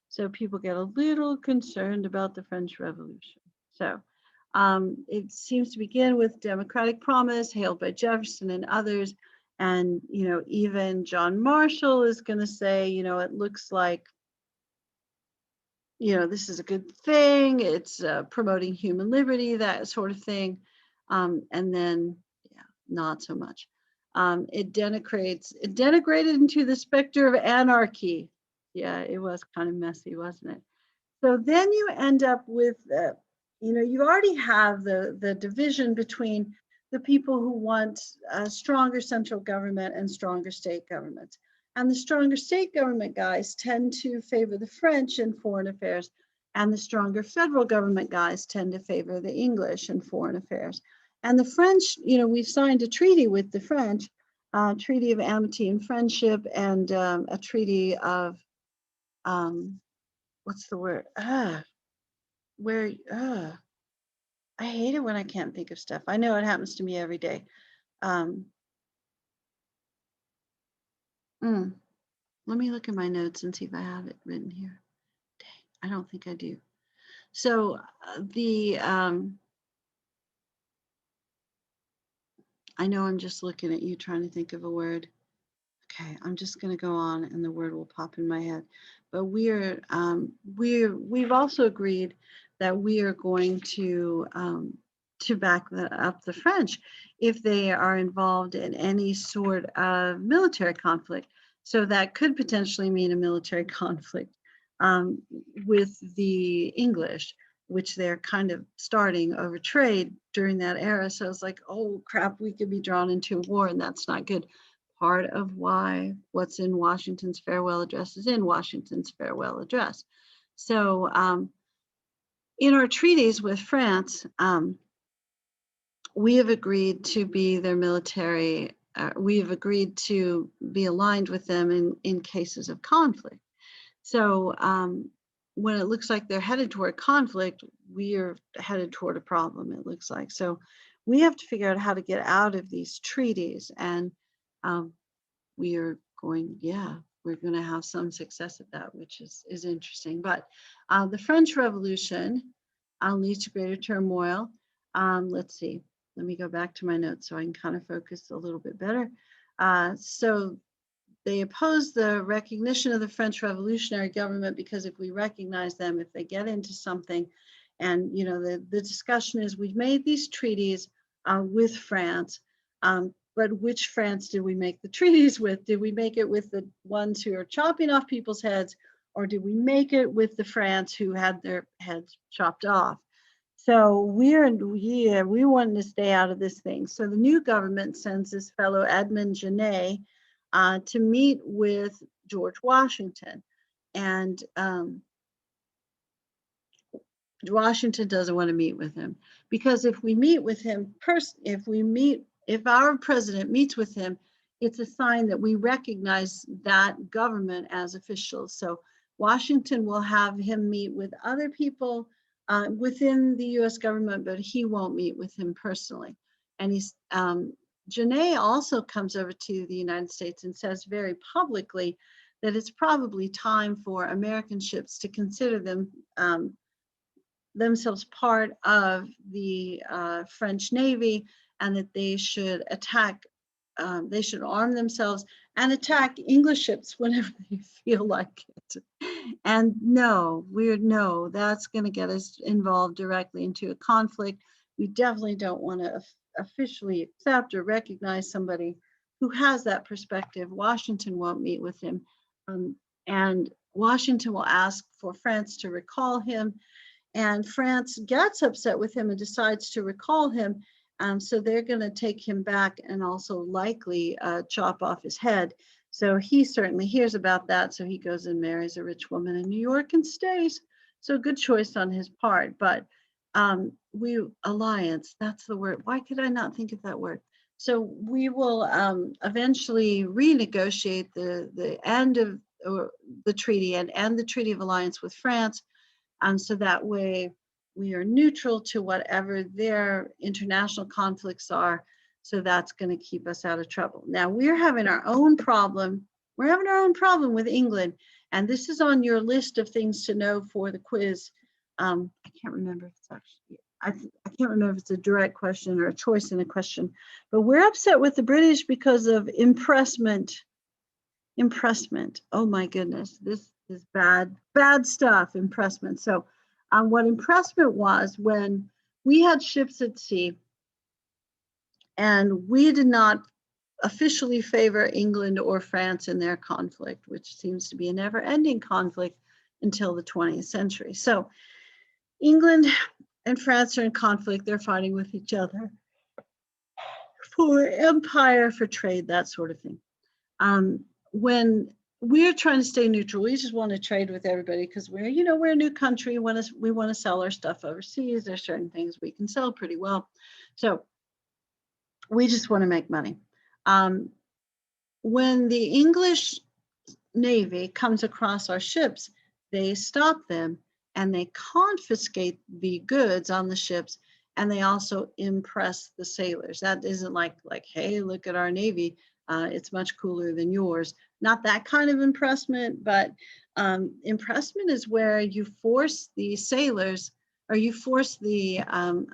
So people get a little concerned about the French Revolution. So it seems to begin with democratic promise hailed by Jefferson and others. And, even John Marshall is going to say, it looks like, this is a good thing. It's promoting human liberty, that sort of thing. And then, not so much. It denigrated into the specter of anarchy. Yeah, it was kind of messy, wasn't it? So then you end up with, you already have the division between the people who want a stronger central government and stronger state governments. And the stronger state government guys tend to favor the French in foreign affairs, and the stronger federal government guys tend to favor the English in foreign affairs. And the French, we've signed a treaty with the French, Treaty of Amity and Friendship, and a treaty of, what's the word? Where, I hate it when I can't think of stuff. I know it happens to me every day. Let me look at my notes and see if I have it written here. Dang, I don't think I do. So I know I'm just looking at you trying to think of a word. Okay, I'm just going to go on and the word will pop in my head. But we've also agreed that we are going to back up the French if they are involved in any sort of military conflict. So that could potentially mean a military conflict with the English, which they're kind of starting over trade during that era. So it's like, oh crap, we could be drawn into a war, and that's not good. Part of why what's in Washington's farewell address is in Washington's farewell address. So in our treaties with France, we have agreed to be their military, we have agreed to be aligned with them in cases of conflict. So when it looks like they're headed toward conflict, we are headed toward a problem, it looks like. So we have to figure out how to get out of these treaties, and we're going to have some success at that, which is interesting. But the French Revolution leads to greater turmoil. Let's see. Let me go back to my notes so I can kind of focus a little bit better. So they oppose the recognition of the French revolutionary government because if we recognize them, if they get into something, and the discussion is we've made these treaties with France, but which France did we make the treaties with? Did we make it with the ones who are chopping off people's heads, or did we make it with the France who had their heads chopped off? So we wanted to stay out of this thing. So the new government sends this fellow Edmund Genet to meet with George Washington, and Washington doesn't want to meet with him because if we meet with him, if our president meets with him, it's a sign that we recognize that government as officials. So Washington will have him meet with other people within the U.S. government, but he won't meet with him personally. And Genet also comes over to the United States and says very publicly that it's probably time for American ships to consider themselves part of the French Navy, and that they should they should arm themselves and attack English ships whenever they feel like it. And no, that's going to get us involved directly into a conflict. We definitely don't want to officially accept or recognize somebody who has that perspective. Washington won't meet with him. And Washington will ask for France to recall him. And France gets upset with him and decides to recall him. So they're going to take him back and also likely chop off his head. So he certainly hears about that. So he goes and marries a rich woman in New York and stays. So good choice on his part. But alliance, that's the word. Why could I not think of that word? So we will eventually renegotiate the end of the treaty and the Treaty of Alliance with France. So that way we are neutral to whatever their international conflicts are. So that's going to keep us out of trouble. Now we're having our own problem. We're having our own problem with England. And this is on your list of things to know for the quiz. I can't remember if it's actually, I can't remember if it's a direct question or a choice in a question, but we're upset with the British because of impressment. Oh my goodness, this is bad stuff, impressment. So what impressment was when we had ships at sea and we did not officially favor England or France in their conflict, which seems to be a never-ending conflict until the 20th century. So England and France are in conflict. They're fighting with each other for empire, for trade, that sort of thing. when we're trying to stay neutral, we just want to trade with everybody because we're a new country. We want to sell our stuff overseas. There's certain things we can sell pretty well. So we just want to make money. When the English Navy comes across our ships, they stop them and they confiscate the goods on the ships, and they also impress the sailors. That isn't like, hey, look at our Navy. It's much cooler than yours. Not that kind of impressment, but impressment is where you force the sailors, or you force the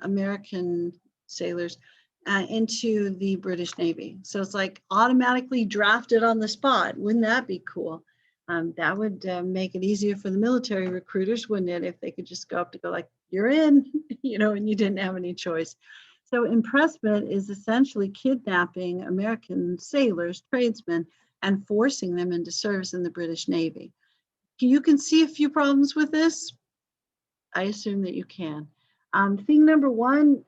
American sailors into the British Navy. So it's like automatically drafted on the spot. Wouldn't that be cool? That would make it easier for the military recruiters, wouldn't it, if they could just go like, you're in, and you didn't have any choice. So impressment is essentially kidnapping American sailors, tradesmen, and forcing them into service in the British Navy. You can see a few problems with this. I assume that you can. Thing number one,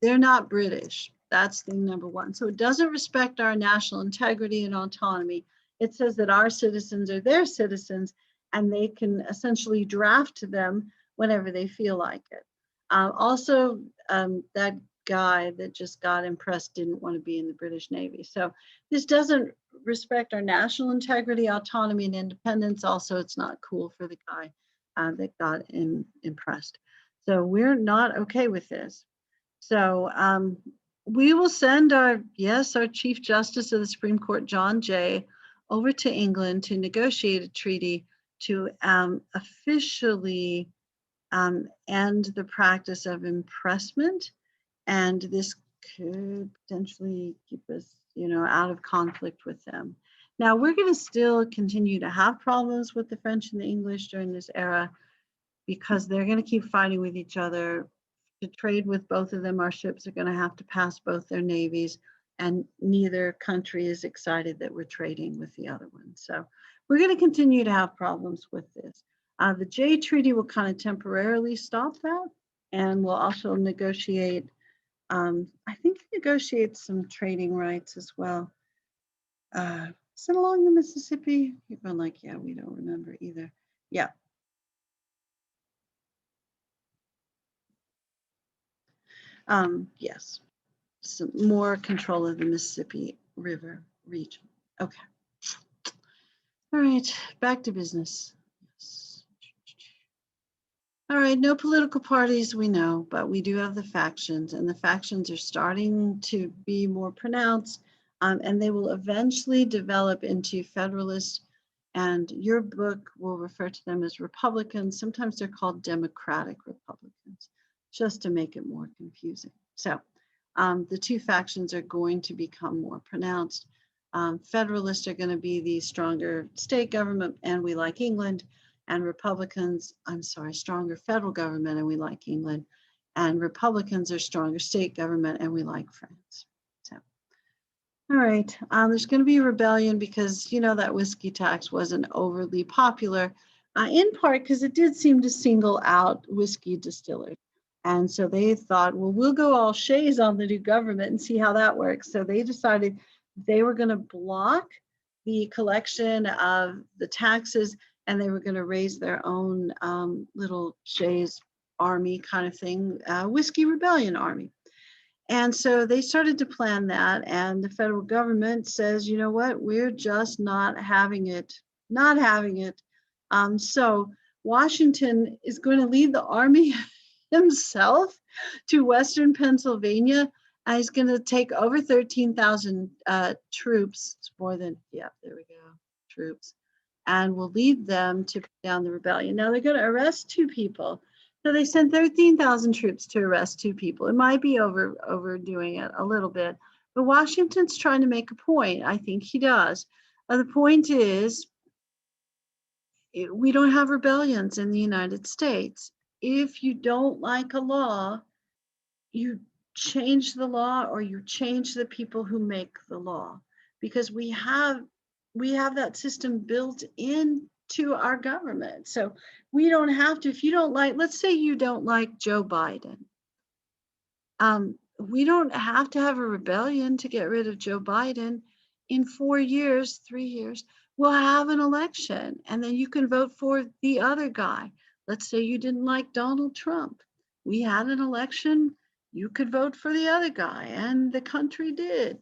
they're not British. That's thing number one. So it doesn't respect our national integrity and autonomy. It says that our citizens are their citizens, and they can essentially draft them whenever they feel like it. Also, that guy that just got impressed didn't want to be in the British Navy. So this doesn't respect our national integrity, autonomy, and independence. Also, it's not cool for the guy that got impressed. So we're not okay with this. So we will send our Chief Justice of the Supreme Court, John Jay, over to England to negotiate a treaty to officially end the practice of impressment. And this could potentially keep us, out of conflict with them. Now, we're going to still continue to have problems with the French and the English during this era because they're going to keep fighting with each other. To trade with both of them, our ships are going to have to pass both their navies, and neither country is excited that we're trading with the other one. So we're going to continue to have problems with this. The Jay Treaty will kind of temporarily stop that, and we'll also negotiate, negotiate some trading rights as well. Is it along the Mississippi? You're going like, yeah, we don't remember either. Yeah. Yes, some more control of the Mississippi River region. Okay. All right, back to business. Yes. All right, no political parties, we know, but we do have the factions, and the factions are starting to be more pronounced, and they will eventually develop into Federalists, and your book will refer to them as Republicans. Sometimes they're called Democratic Republicans, just to make it more confusing. So the two factions are going to become more pronounced. Federalists are going to be the stronger state government, and we like England. And Republicans, stronger federal government, and we like England. And Republicans are stronger state government, and we like France. So, all right, there's going to be a rebellion because, that whiskey tax wasn't overly popular, in part because it did seem to single out whiskey distillers. And so they thought, well, we'll go all shays on the new government and see how that works. So they decided they were going to block the collection of the taxes, and they were going to raise their own little shays army kind of thing, whiskey rebellion army. And so they started to plan that, and the federal government says, you know what, we're just not having it. So Washington is going to lead the army himself to Western Pennsylvania. He's going to take over 13,000 troops. It's more than, troops. And will lead them to put down the rebellion. Now they're going to arrest 2 people. So they sent 13,000 troops to arrest 2 people. It might be overdoing it a little bit, but Washington's trying to make a point. I think he does. The point is, we don't have rebellions in the United States. If you don't like a law, you change the law, or you change the people who make the law, because we have that system built into our government. So we don't have to, if you don't like, let's say you don't like Joe Biden. We don't have to have a rebellion to get rid of Joe Biden. in 4 years, 3 years, we'll have an election, and then you can vote for the other guy. Let's say you didn't like Donald Trump. We had an election, you could vote for the other guy, and the country did.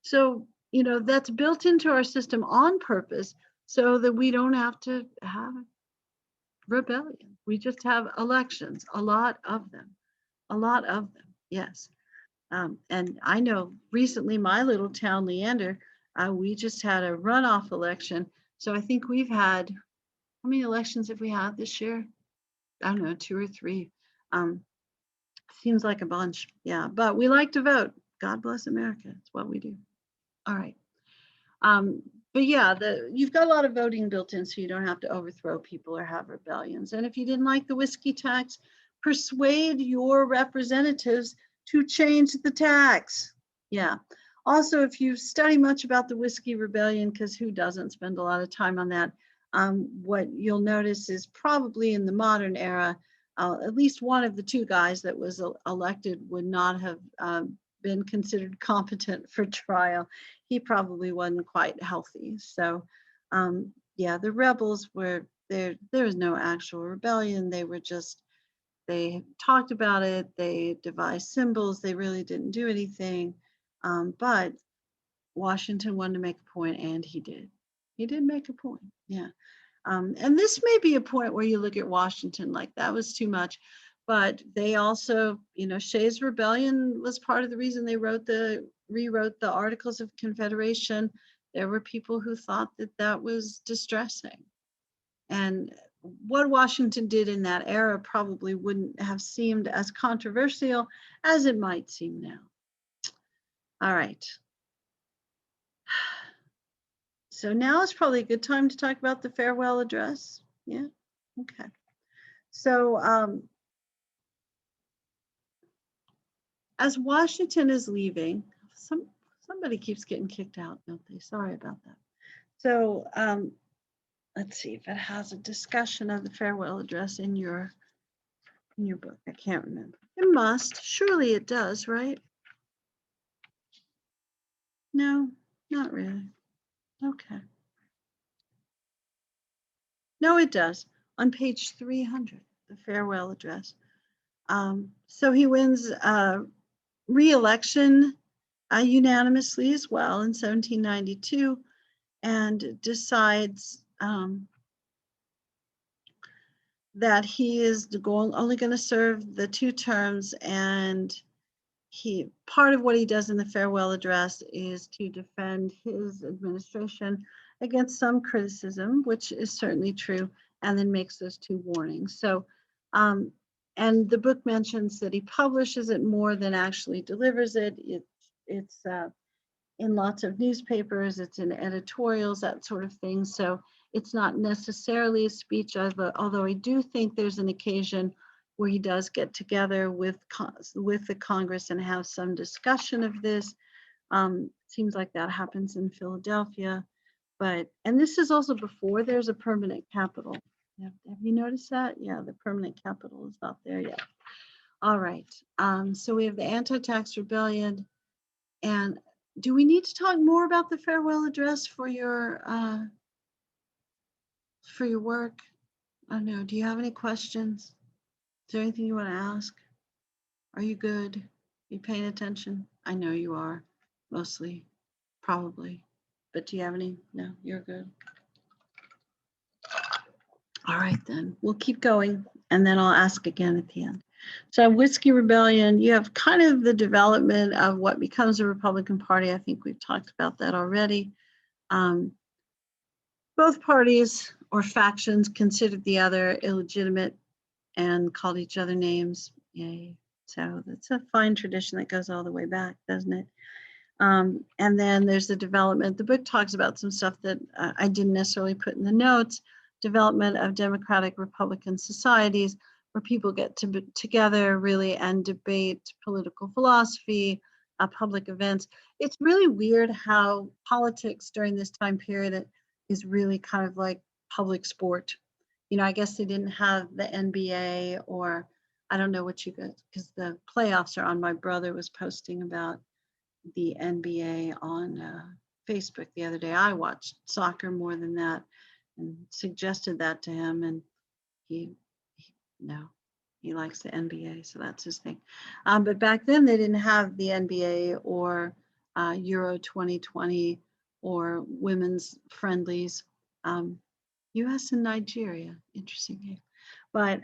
So, that's built into our system on purpose so that we don't have to have rebellion. We just have elections, a lot of them, yes. And I know recently my little town, Leander, we just had a runoff election. So I think we've had, how many elections have we had this year? I don't know, 2 or 3. Seems like a bunch. Yeah, but we like to vote. God bless America. It's what we do. All right. But yeah, you've got a lot of voting built in, so you don't have to overthrow people or have rebellions. And if you didn't like the whiskey tax, persuade your representatives to change the tax. Yeah. Also, if you study much about the whiskey rebellion, because who doesn't spend a lot of time on that, what you'll notice is probably in the modern era, at least one of the 2 guys that was elected would not have been considered competent for trial. He probably wasn't quite healthy. So yeah, the rebels were there. There was no actual rebellion. They talked about it. They devised symbols. They really didn't do anything. But Washington wanted to make a point, and he did. He did make a point. Yeah. And this may be a point where you look at Washington like that was too much, but they also, Shays' Rebellion was part of the reason they rewrote the Articles of Confederation. There were people who thought that was distressing. And what Washington did in that era probably wouldn't have seemed as controversial as it might seem now. All right. So now is probably a good time to talk about the farewell address. Yeah, okay. So as Washington is leaving, somebody keeps getting kicked out, don't they? Sorry about that. So let's see if it has a discussion of the farewell address in your book. I can't remember. It must. Surely it does, right? No, not really. Okay. No, it does. On page 300, the farewell address. So he wins re-election unanimously as well in 1792, and decides that he is only going to serve the 2 terms, and part of what he does in the farewell address is to defend his administration against some criticism, which is certainly true, and then makes those 2 warnings. So and the book mentions that he publishes it more than actually delivers it. It's in lots of newspapers, it's in editorials, that sort of thing. So it's not necessarily a speech, although I do think there's an occasion where he does get together with the Congress and have some discussion of this. Seems like that happens in Philadelphia. And this is also before there's a permanent capital. Have you noticed that? Yeah, the permanent capital is not there yet. All right. So we have the anti-tax rebellion. And do we need to talk more about the farewell address for your work? I don't know. Do you have any questions? Is there anything you want to ask? Are you good? Are you paying attention? I know you are, mostly, probably. But do you have any? No, you're good. All right, then. We'll keep going, and then I'll ask again at the end. So Whiskey Rebellion, you have kind of the development of what becomes a Republican Party. I think we've talked about that already. Both parties or factions considered the other illegitimate and called each other names. Yay. So that's a fine tradition that goes all the way back, doesn't it? And then there's the development. The book talks about some stuff that I didn't necessarily put in the notes. Development of democratic Republican societies where people get together really and debate political philosophy, public events. It's really weird how politics during this time period is really kind of like public sport. I guess they didn't have the NBA, or I don't know what you guys, because the playoffs are on. My brother was posting about the NBA on Facebook the other day, I watched soccer more than that, and suggested that to him, and he no, he likes the NBA, so that's his thing. But back then they didn't have the NBA or Euro 2020 or women's friendlies. Um, U.S. and Nigeria, interesting game, but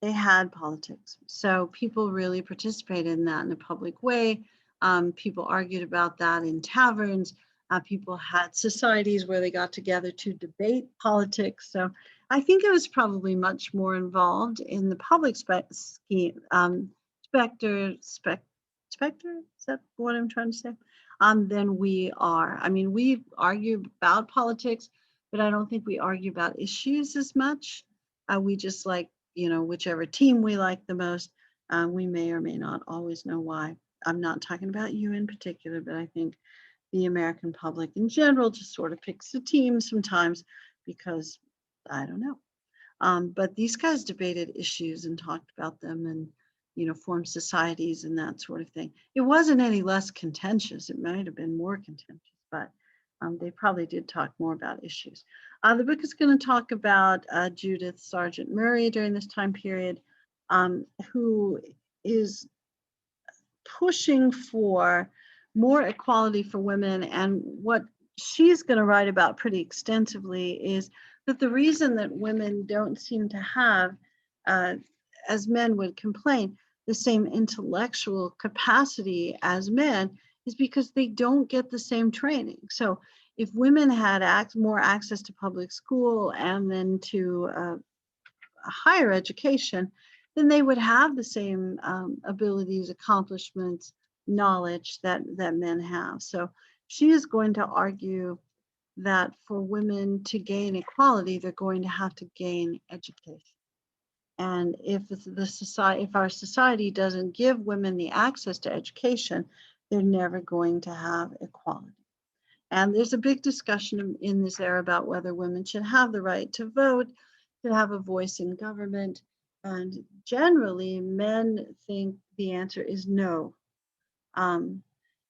they had politics. So people really participated in that in a public way. People argued about that in taverns. People had societies where they got together to debate politics. So I think it was probably much more involved in the public scheme, specter, is that what I'm trying to say? Than we are. I mean, we argue about politics, but I don't think we argue about issues as much. We just like, whichever team we like the most. We may or may not always know why. I'm not talking about you in particular, but I think the American public in general just sort of picks a team sometimes because I don't know. But these guys debated issues and talked about them and, formed societies and that sort of thing. It wasn't any less contentious. It might have been more contentious, but they probably did talk more about issues. The book is going to talk about Judith Sargent Murray during this time period, who is pushing for more equality for women. And what she's going to write about pretty extensively is that the reason that women don't seem to have, as men would complain, the same intellectual capacity as men is because they don't get the same training. So if women had more access to public school and then to higher education, then they would have the same abilities, accomplishments, knowledge that men have. So she is going to argue that for women to gain equality, they're going to have to gain education. And if our society doesn't give women the access to education, they're never going to have equality. And there's a big discussion in this era about whether women should have the right to vote, to have a voice in government. And generally, men think the answer is no.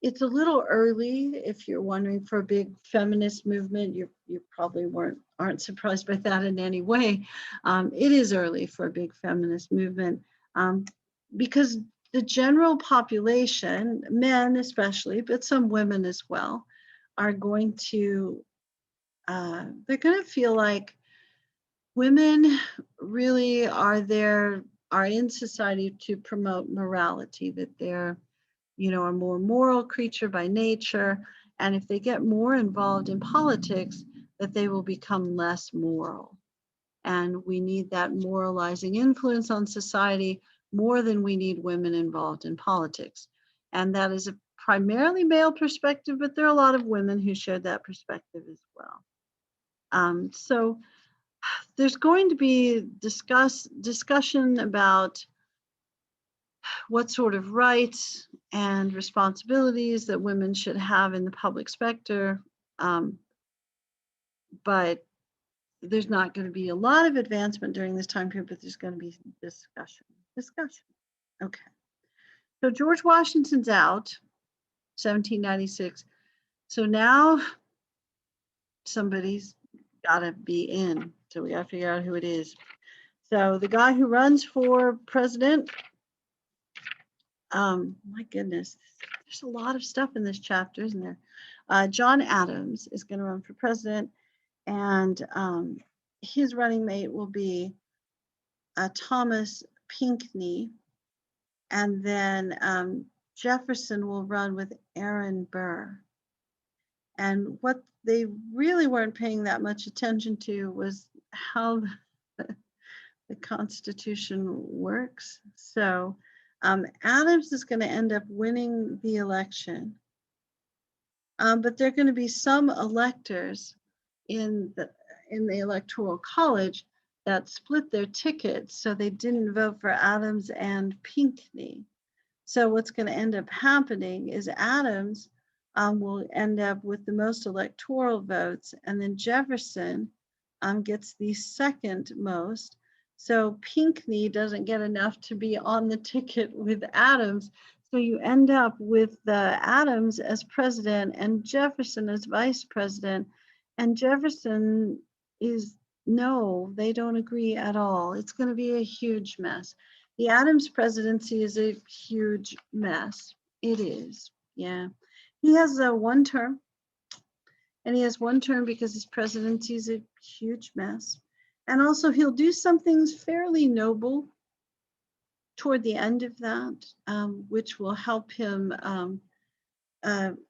It's a little early if you're wondering for a big feminist movement. You probably aren't surprised by that in any way. It is early for a big feminist movement because the general population, men especially, but some women as well, are going to they're going to feel like women really are in society to promote morality, that they're a more moral creature by nature. And if they get more involved in politics, that they will become less moral. And we need that moralizing influence on society more than we need women involved in politics. And that is a primarily male perspective, but there are a lot of women who share that perspective as well. So there's going to be discussion about what sort of rights and responsibilities that women should have in the public sector. But there's not going to be a lot of advancement during this time period, but there's going to be discussion. Okay. So George Washington's out, 1796. So now somebody's got to be in. So we got to figure out who it is. So the guy who runs for president, my goodness, there's a lot of stuff in this chapter, isn't there? John Adams is going to run for president, and his running mate will be Thomas Pinckney, and then Jefferson will run with Aaron Burr. And what they really weren't paying that much attention to was how the Constitution works. So Adams is going to end up winning the election, but there are going to be some electors in the Electoral College that split their tickets, so they didn't vote for Adams and Pinckney. So what's going to end up happening is Adams will end up with the most electoral votes, and then Jefferson gets the second most. So Pinckney doesn't get enough to be on the ticket with Adams. So you end up with Adams as president and Jefferson as vice president. And Jefferson is, no, they don't agree at all. It's going to be a huge mess. The Adams presidency is a huge mess. It is. Yeah. He has one term. And he has one term because his presidency is a huge mess. And also, he'll do some things fairly noble toward the end of that, which will help him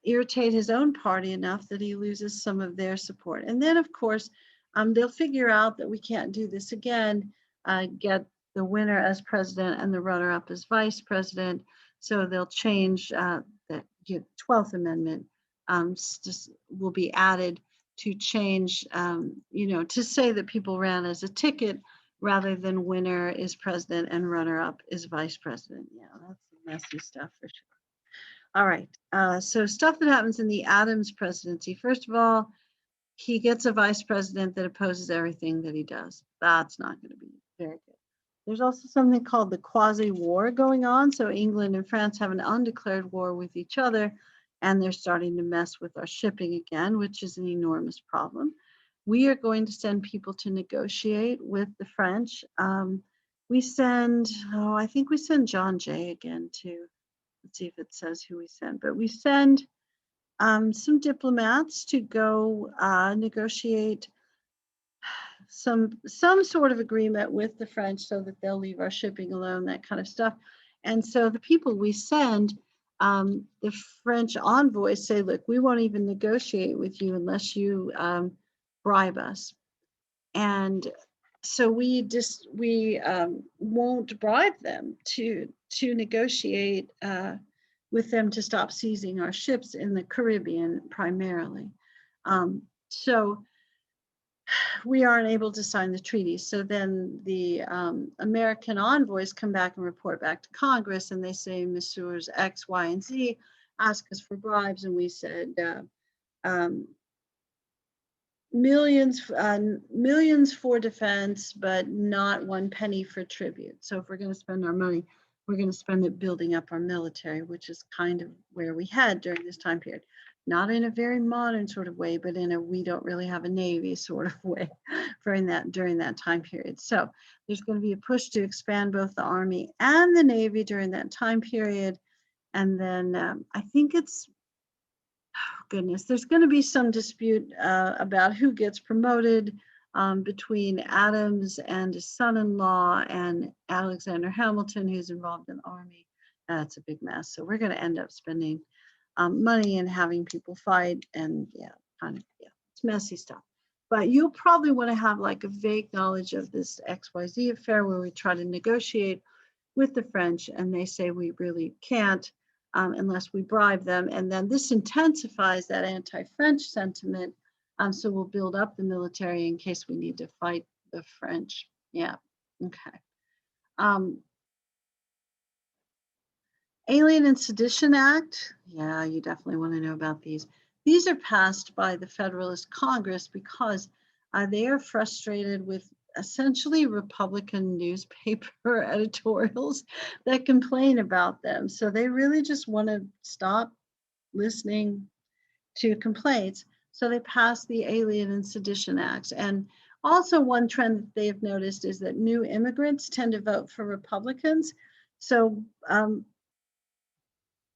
irritate his own party enough that he loses some of their support. And then, of course, they'll figure out that we can't do this again, get the winner as president and the runner-up as vice president. So they'll change the 12th Amendment just will be added to change, to say that people ran as a ticket rather than winner is president and runner-up is vice president. Yeah, that's messy stuff for sure. All right, so stuff that happens in the Adams presidency. First of all, he gets a vice president that opposes everything that he does. That's not going to be very good. There's also something called the quasi-war going on. So England and France have an undeclared war with each other, and they're starting to mess with our shipping again, which is an enormous problem. We are going to send people to negotiate with the French. We send, I think we send John Jay again too. Let's see if it says who we send, but we send some diplomats to go negotiate some sort of agreement with the French so that they'll leave our shipping alone, that kind of stuff. And so the people we send, the French envoys say, look, we won't even negotiate with you unless you bribe us. And so we won't bribe them to negotiate with them to stop seizing our ships in the Caribbean primarily. So we aren't able to sign the treaty. So then the American envoys come back and report back to Congress, and they say, Messieurs X, Y, and Z ask us for bribes, and we said millions for defense, but not 1 penny for tribute. So if we're going to spend our money, we're going to spend it building up our military, which is kind of where we had during this time period. Not in a very modern sort of way, but in a we don't really have a Navy sort of way during that time period. So there's going to be a push to expand both the Army and the Navy during that time period. And then I think it's, oh goodness, there's going to be some dispute about who gets promoted between Adams and his son-in-law and Alexander Hamilton, who's involved in the Army. That's a big mess. So we're going to end up spending money and having people fight, and it's messy stuff. But you'll probably want to have like a vague knowledge of this XYZ affair where we try to negotiate with the French and they say we really can't unless we bribe them. And then this intensifies that anti-French sentiment. So we'll build up the military in case we need to fight the French. Yeah, okay. Alien and Sedition Act. Yeah, you definitely want to know about these. These are passed by the Federalist Congress because they are frustrated with essentially Republican newspaper editorials that complain about them. So they really just want to stop listening to complaints. So they passed the Alien and Sedition Acts. And also one trend that they've noticed is that new immigrants tend to vote for Republicans. So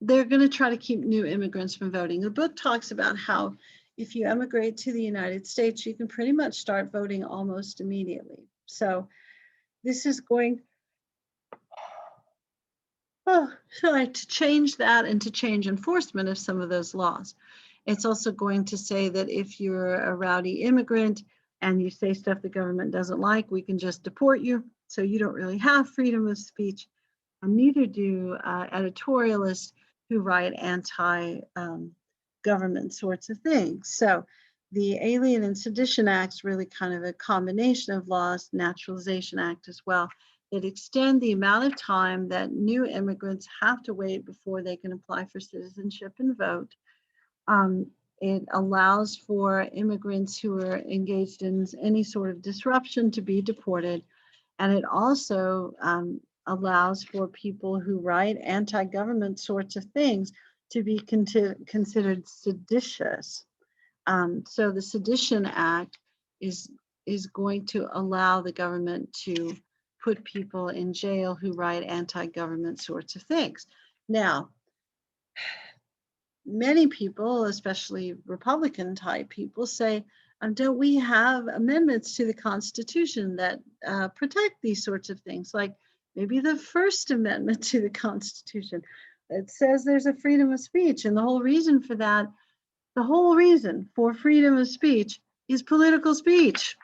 they're going to try to keep new immigrants from voting. The book talks about how if you emigrate to the United States, you can pretty much start voting almost immediately. So this is going to change that and to change enforcement of some of those laws. It's also going to say that if you're a rowdy immigrant and you say stuff the government doesn't like, we can just deport you. So you don't really have freedom of speech. And neither do editorialists who write anti-government sorts of things. So the Alien and Sedition Act's really kind of a combination of laws, Naturalization Act as well, that extend the amount of time that new immigrants have to wait before they can apply for citizenship and vote. It allows for immigrants who are engaged in any sort of disruption to be deported. And it also allows for people who write anti-government sorts of things to be considered seditious. So the Sedition Act is going to allow the government to put people in jail who write anti-government sorts of things. Now, many people, especially Republican type people, say, don't we have amendments to the Constitution that protect these sorts of things? Like maybe the First Amendment to the Constitution that says there's a freedom of speech. And the whole reason for that, the whole reason for freedom of speech is political speech.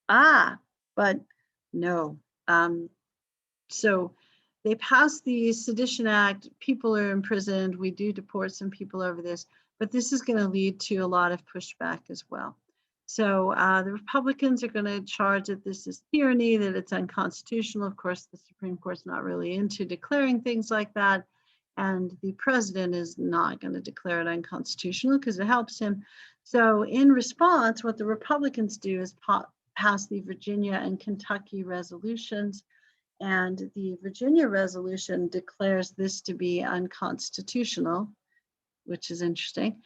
But no. So they passed the Sedition Act. People are imprisoned. We do deport some people over this, but this is going to lead to a lot of pushback as well. So the Republicans are going to charge that this is tyranny, that it's unconstitutional. Of course, the Supreme Court's not really into declaring things like that. And the president is not going to declare it unconstitutional because it helps him. So in response, what the Republicans do is pass the Virginia and Kentucky resolutions. And the Virginia resolution declares this to be unconstitutional, which is interesting.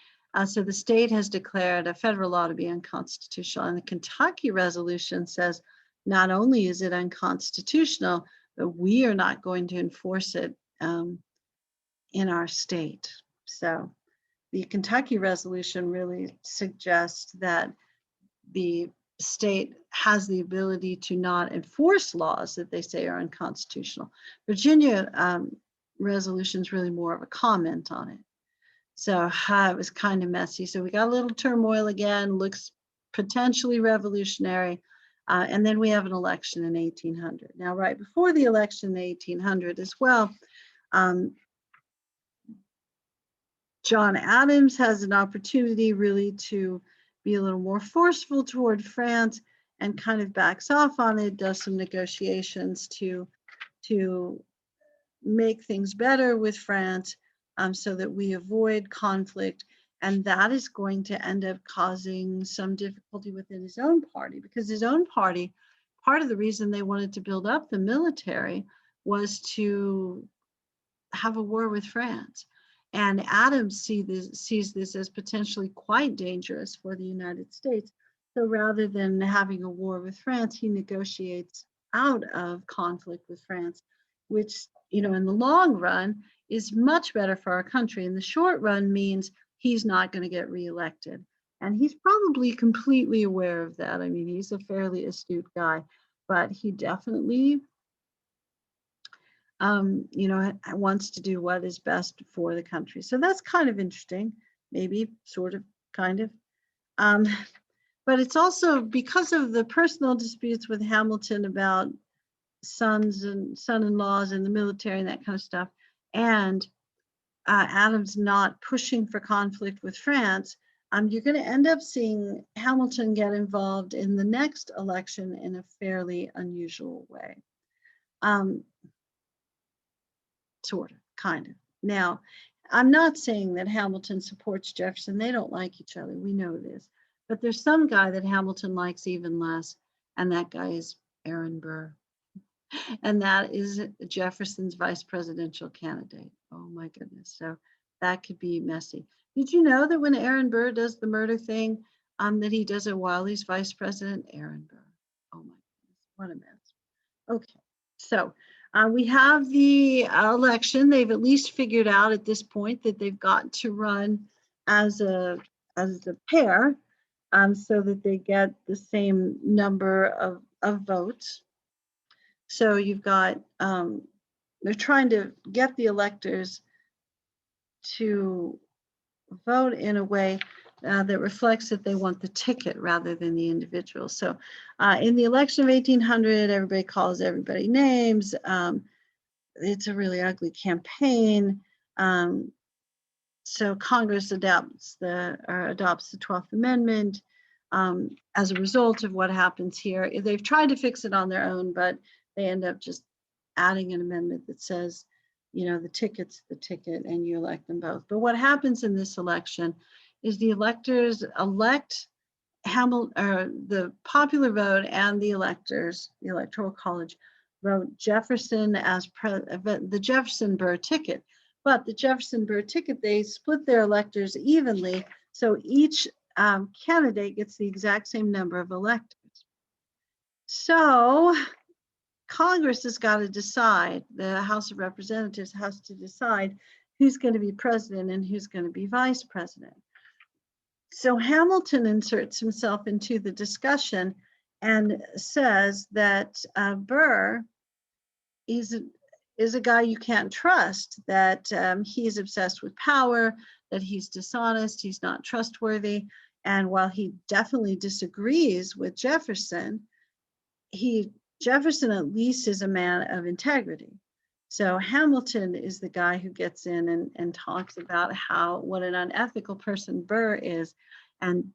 So the state has declared a federal law to be unconstitutional. And the Kentucky resolution says not only is it unconstitutional, but we are not going to enforce it in our state. So the Kentucky resolution really suggests that the state has the ability to not enforce laws that they say are unconstitutional. Virginia resolution is really more of a comment on it. So it was kind of messy. So we got a little turmoil again, looks potentially revolutionary. And then we have an election in 1800. Now, right before the election in 1800 as well, John Adams has an opportunity really to be a little more forceful toward France and kind of backs off on it, does some negotiations to make things better with France so that we avoid conflict. And that is going to end up causing some difficulty within his own party, because his own party, part of the reason they wanted to build up the military was to have a war with France. And Adams sees this as potentially quite dangerous for the United States. So rather than having a war with France, he negotiates out of conflict with France, which, in the long run is much better for our country. In the short run means he's not going to get reelected. And he's probably completely aware of that. I mean, he's a fairly astute guy, but he definitely wants to do what is best for the country. So that's kind of interesting, maybe, sort of, kind of. But it's also because of the personal disputes with Hamilton about sons and son-in-laws in the military and that kind of stuff, and Adams not pushing for conflict with France, you're going to end up seeing Hamilton get involved in the next election in a fairly unusual way. Sort of, kind of. Now, I'm not saying that Hamilton supports Jefferson. They don't like each other. We know this. But there's some guy that Hamilton likes even less, and that guy is Aaron Burr. And that is Jefferson's vice presidential candidate. Oh my goodness. So that could be messy. Did you know that when Aaron Burr does the murder thing, that he does it while he's vice president? Aaron Burr. Oh my goodness, what a mess. Okay, so we have the election. They've at least figured out at this point that they've got to run as a pair so that they get the same number of votes. So you've got, they're trying to get the electors to vote in a way that reflects that they want the ticket rather than the individual. So in the election of 1800, everybody calls everybody names. It's a really ugly campaign. So Congress adopts the 12th Amendment as a result of what happens here. They've tried to fix it on their own, but they end up just adding an amendment that says, the ticket's the ticket and you elect them both. But what happens in this election is the electors elect the popular vote, and the electors, the Electoral College, wrote Jefferson as the Jefferson-Burr ticket. But the Jefferson-Burr ticket, they split their electors evenly, so each candidate gets the exact same number of electors. So Congress has got to decide, the House of Representatives has to decide who's going to be president and who's going to be vice president. So Hamilton inserts himself into the discussion and says that Burr is a guy you can't trust, that he's obsessed with power, that he's dishonest, he's not trustworthy. And while he definitely disagrees with Jefferson, Jefferson at least is a man of integrity. So Hamilton is the guy who gets in and talks about what an unethical person Burr is. And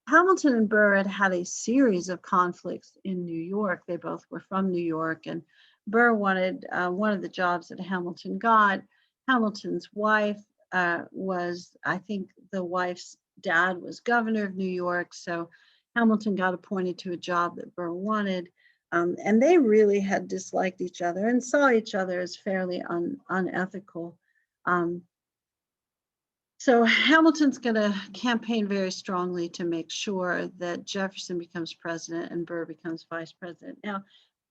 Hamilton and Burr had a series of conflicts in New York. They both were from New York, and Burr wanted one of the jobs that Hamilton got. Hamilton's wife was, I think the wife's dad was governor of New York, so Hamilton got appointed to a job that Burr wanted. And they really had disliked each other and saw each other as fairly unethical. So Hamilton's going to campaign very strongly to make sure that Jefferson becomes president and Burr becomes vice president. Now,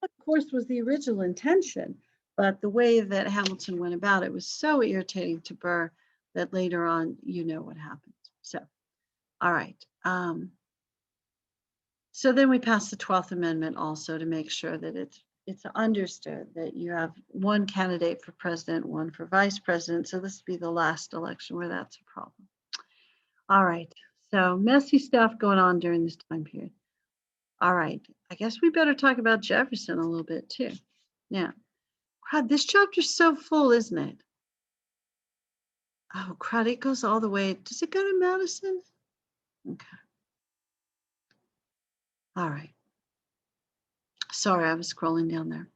that, of course, was the original intention, but the way that Hamilton went about it was so irritating to Burr that later on, you know what happened. So, all right. So then we passed the 12th Amendment also to make sure that it's understood that you have one candidate for president, one for vice president. So this would be the last election where that's a problem. All right, so messy stuff going on during this time period. All right, I guess we better talk about Jefferson a little bit too. Yeah, crud, this chapter's so full, isn't it? Oh, crud, it goes all the way. Does it go to Madison? Okay. All right. Sorry, I was scrolling down there.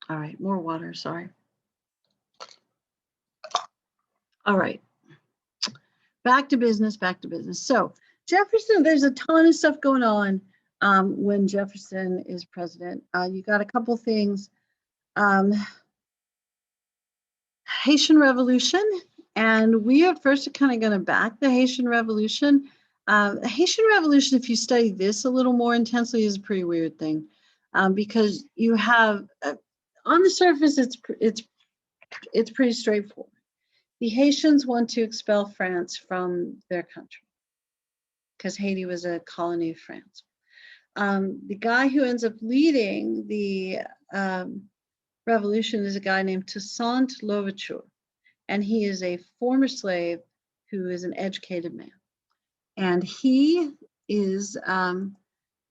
All right, more water, sorry. All right, back to business. So Jefferson, there's a ton of stuff going on when Jefferson is president. You got a couple things. Haitian Revolution, and we at first are kind of going to back the Haitian Revolution. The Haitian Revolution, if you study this a little more intensely, is a pretty weird thing because you have, on the surface, it's pretty straightforward. The Haitians want to expel France from their country because Haiti was a colony of France. The guy who ends up leading the revolution is a guy named Toussaint Louverture, and he is a former slave who is an educated man. And he is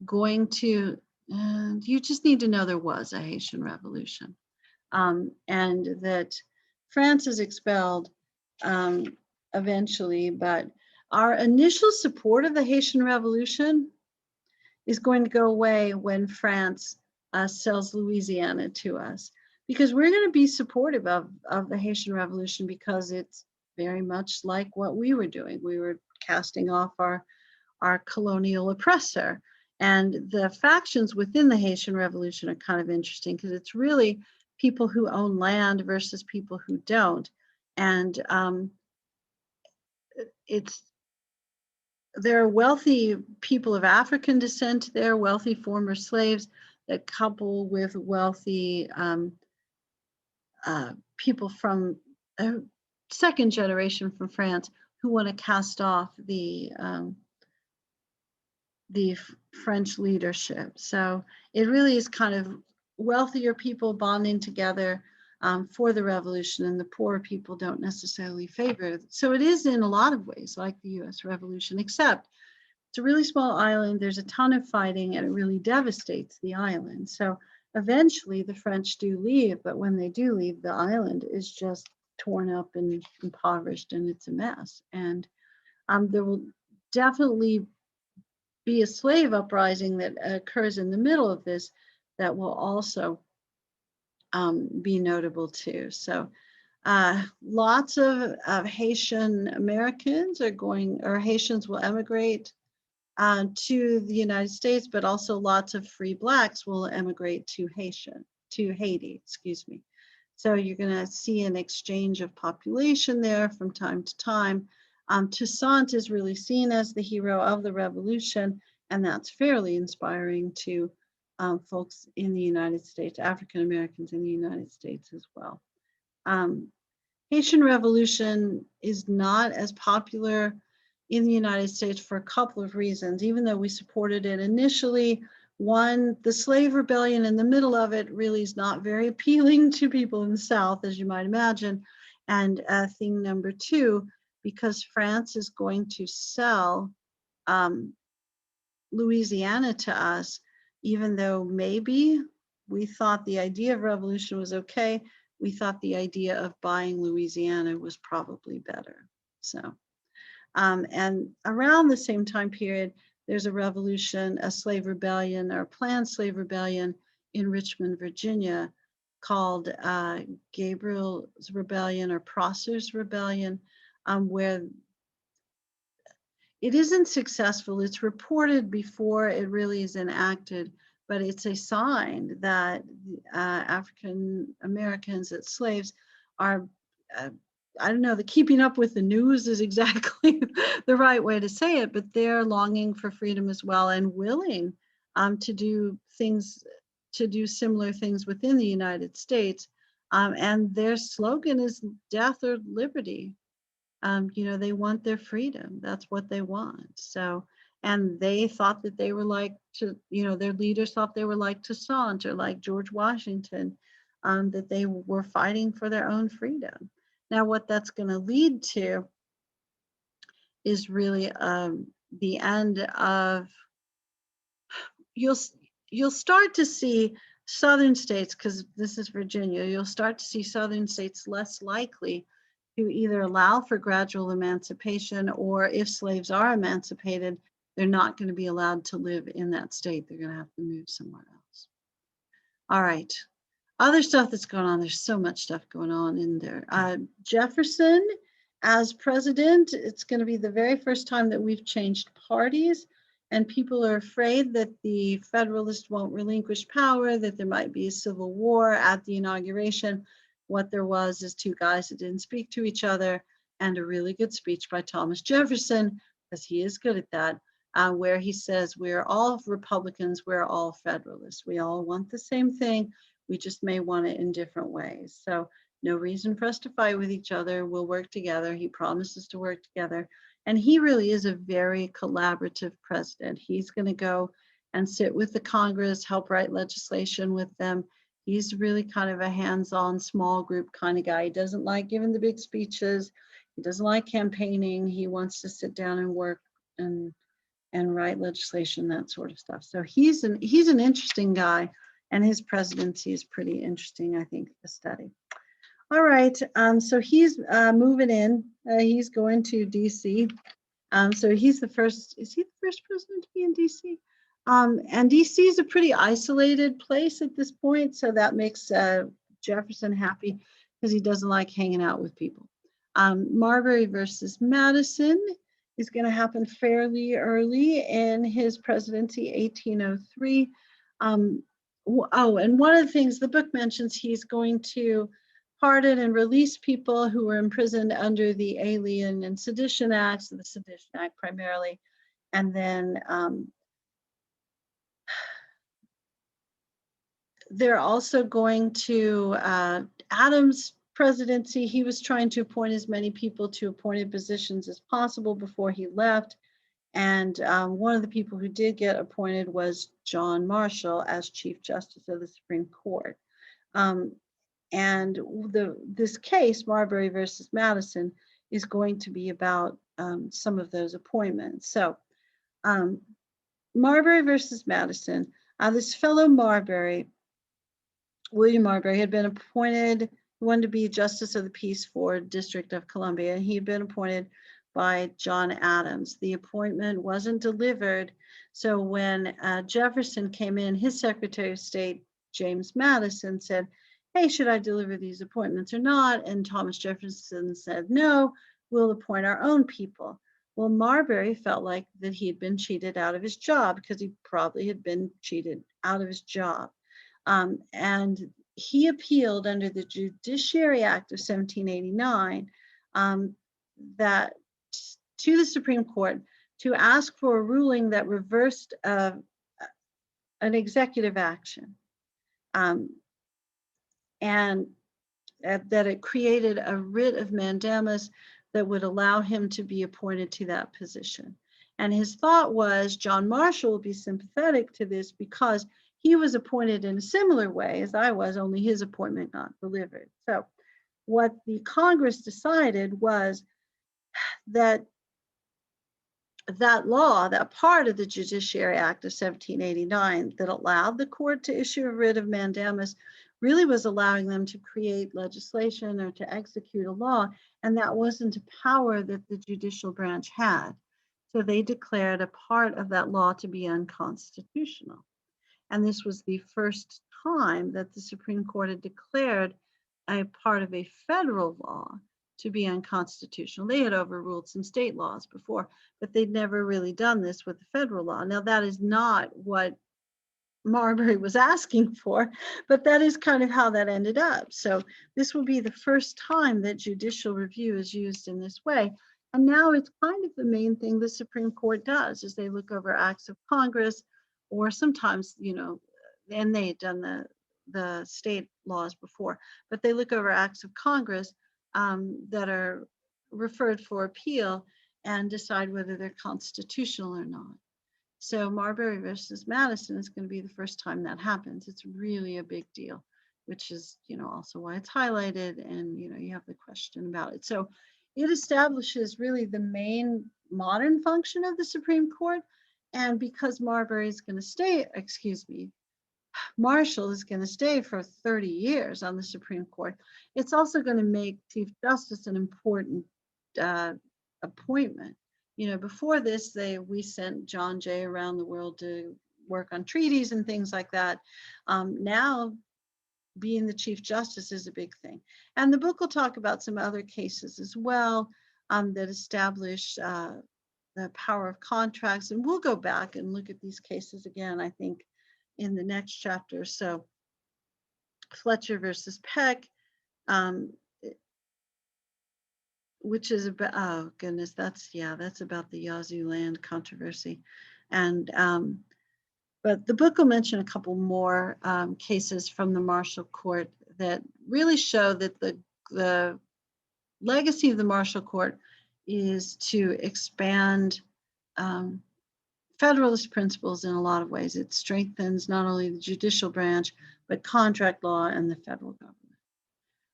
going to, you just need to know there was a Haitian Revolution, and that France is expelled eventually, but our initial support of the Haitian Revolution is going to go away when France sells Louisiana to us, because we're going to be supportive of the Haitian Revolution because it's very much like what we were doing. We were casting off our colonial oppressor. And the factions within the Haitian Revolution are kind of interesting because it's really people who own land versus people who don't. And there are wealthy people of African descent there, wealthy former slaves that couple with wealthy people from second generation from France who want to cast off the French leadership. So it really is kind of wealthier people bonding together for the revolution, and the poor people don't necessarily favor it. So it is in a lot of ways like the US Revolution, except it's a really small island, there's a ton of fighting, and it really devastates the island. So eventually the French do leave, but when they do leave, the island is just torn up and impoverished, and it's a mess. And there will definitely be a slave uprising that occurs in the middle of this that will also be notable too. So lots of Haitian Americans are going, or Haitians will emigrate to the United States, but also lots of free blacks will emigrate to Haiti, excuse me. So you're going to see an exchange of population there from time to time. Toussaint is really seen as the hero of the revolution, and that's fairly inspiring to folks in the United States, African Americans in the United States as well. Haitian Revolution is not as popular in the United States for a couple of reasons, even though we supported it initially. One, the slave rebellion in the middle of it really is not very appealing to people in the South, as you might imagine. And thing number two, because France is going to sell Louisiana to us, even though maybe we thought the idea of revolution was okay, we thought the idea of buying Louisiana was probably better. So, and around the same time period, there's a revolution, a slave rebellion or planned slave rebellion in Richmond, Virginia, called Gabriel's Rebellion or Prosser's Rebellion, where it isn't successful. It's reported before it really is enacted, but it's a sign that African Americans as slaves are, I don't know, the keeping up with the news is exactly the right way to say it, but they're longing for freedom as well and willing to do things, to do similar things within the United States. And their slogan is death or liberty. You know, they want their freedom. That's what they want. So, and they thought that they were like to, you know, their leaders thought they were like Toussaint or like George Washington, that they were fighting for their own freedom. Now, what that's going to lead to is really the end of, you'll start to see Southern states, because this is Virginia, you'll start to see Southern states less likely to either allow for gradual emancipation, or if slaves are emancipated, they're not going to be allowed to live in that state. They're going to have to move somewhere else. All right. Other stuff that's going on, there's so much stuff going on in there. Jefferson as president, it's going to be the very first time that we've changed parties, and people are afraid that the Federalists won't relinquish power, that there might be a civil war at the inauguration. What there was is two guys that didn't speak to each other, and a really good speech by Thomas Jefferson, because he is good at that, where he says, we're all Republicans, we're all Federalists. We all want the same thing. We just may want it in different ways. So no reason for us to fight with each other. We'll work together. He promises to work together. And he really is a very collaborative president. He's going to go and sit with the Congress, help write legislation with them. He's really kind of a hands-on, small group kind of guy. He doesn't like giving the big speeches. He doesn't like campaigning. He wants to sit down and work and write legislation, that sort of stuff. So he's an interesting guy, and his presidency is pretty interesting, I think, to study. All right, so he's moving in. He's going to DC. So he's the first, is he the first president to be in DC? And DC is a pretty isolated place at this point, so that makes Jefferson happy because he doesn't like hanging out with people. Marbury versus Madison is going to happen fairly early in his presidency, 1803. Oh, and one of the things the book mentions, he's going to pardon and release people who were imprisoned under the Alien and Sedition Acts, the Sedition Act primarily. And then they're also going to, Adams' presidency, he was trying to appoint as many people to appointed positions as possible before he left. And one of the people who did get appointed was John Marshall as Chief Justice of the Supreme Court. And this case, Marbury versus Madison, is going to be about some of those appointments. So Marbury versus Madison, this fellow Marbury, William Marbury, had been appointed, he wanted to be Justice of the Peace for District of Columbia. He had been appointed by John Adams. The appointment wasn't delivered. So when Jefferson came in, his Secretary of State, James Madison, said, hey, should I deliver these appointments or not? And Thomas Jefferson said, no, we'll appoint our own people. Well, Marbury felt like that he had been cheated out of his job because he probably had been cheated out of his job. And he appealed under the Judiciary Act of 1789 that to the Supreme Court to ask for a ruling that reversed an executive action, and that it created a writ of mandamus that would allow him to be appointed to that position. And his thought was John Marshall would be sympathetic to this because he was appointed in a similar way as I was, only his appointment got delivered. So what the Congress decided was that that law, that part of the Judiciary Act of 1789 that allowed the court to issue a writ of mandamus really was allowing them to create legislation or to execute a law, and that wasn't a power that the judicial branch had. So they declared a part of that law to be unconstitutional. And this was the first time that the Supreme Court had declared a part of a federal law to be unconstitutional. They had overruled some state laws before, but they'd never really done this with the federal law. Now, that is not what Marbury was asking for, but that is kind of how that ended up. So this will be the first time that judicial review is used in this way. And now it's kind of the main thing the Supreme Court does is they look over acts of Congress, or sometimes, and they had done the state laws before, but they look over acts of Congress that are referred for appeal and decide whether they're constitutional or not. So Marbury versus Madison is going to be the first time that happens. It's really a big deal, which is, also why it's highlighted, and, you have the question about it. So it establishes really the main modern function of the Supreme Court. And because Marbury is going to stay, Marshall is going to stay for 30 years on the Supreme Court, it's also going to make Chief Justice an important appointment. Before this, we sent John Jay around the world to work on treaties and things like that. Now, being the Chief Justice is a big thing. And the book will talk about some other cases as well that establish the power of contracts. And we'll go back and look at these cases again, I think, in the next chapter. So Fletcher versus Peck, which is about, oh goodness, that's about the Yazoo land controversy. And but the book will mention a couple more cases from the Marshall Court that really show that the legacy of the Marshall Court is to expand Federalist principles in a lot of ways. It strengthens not only the judicial branch, but contract law and the federal government.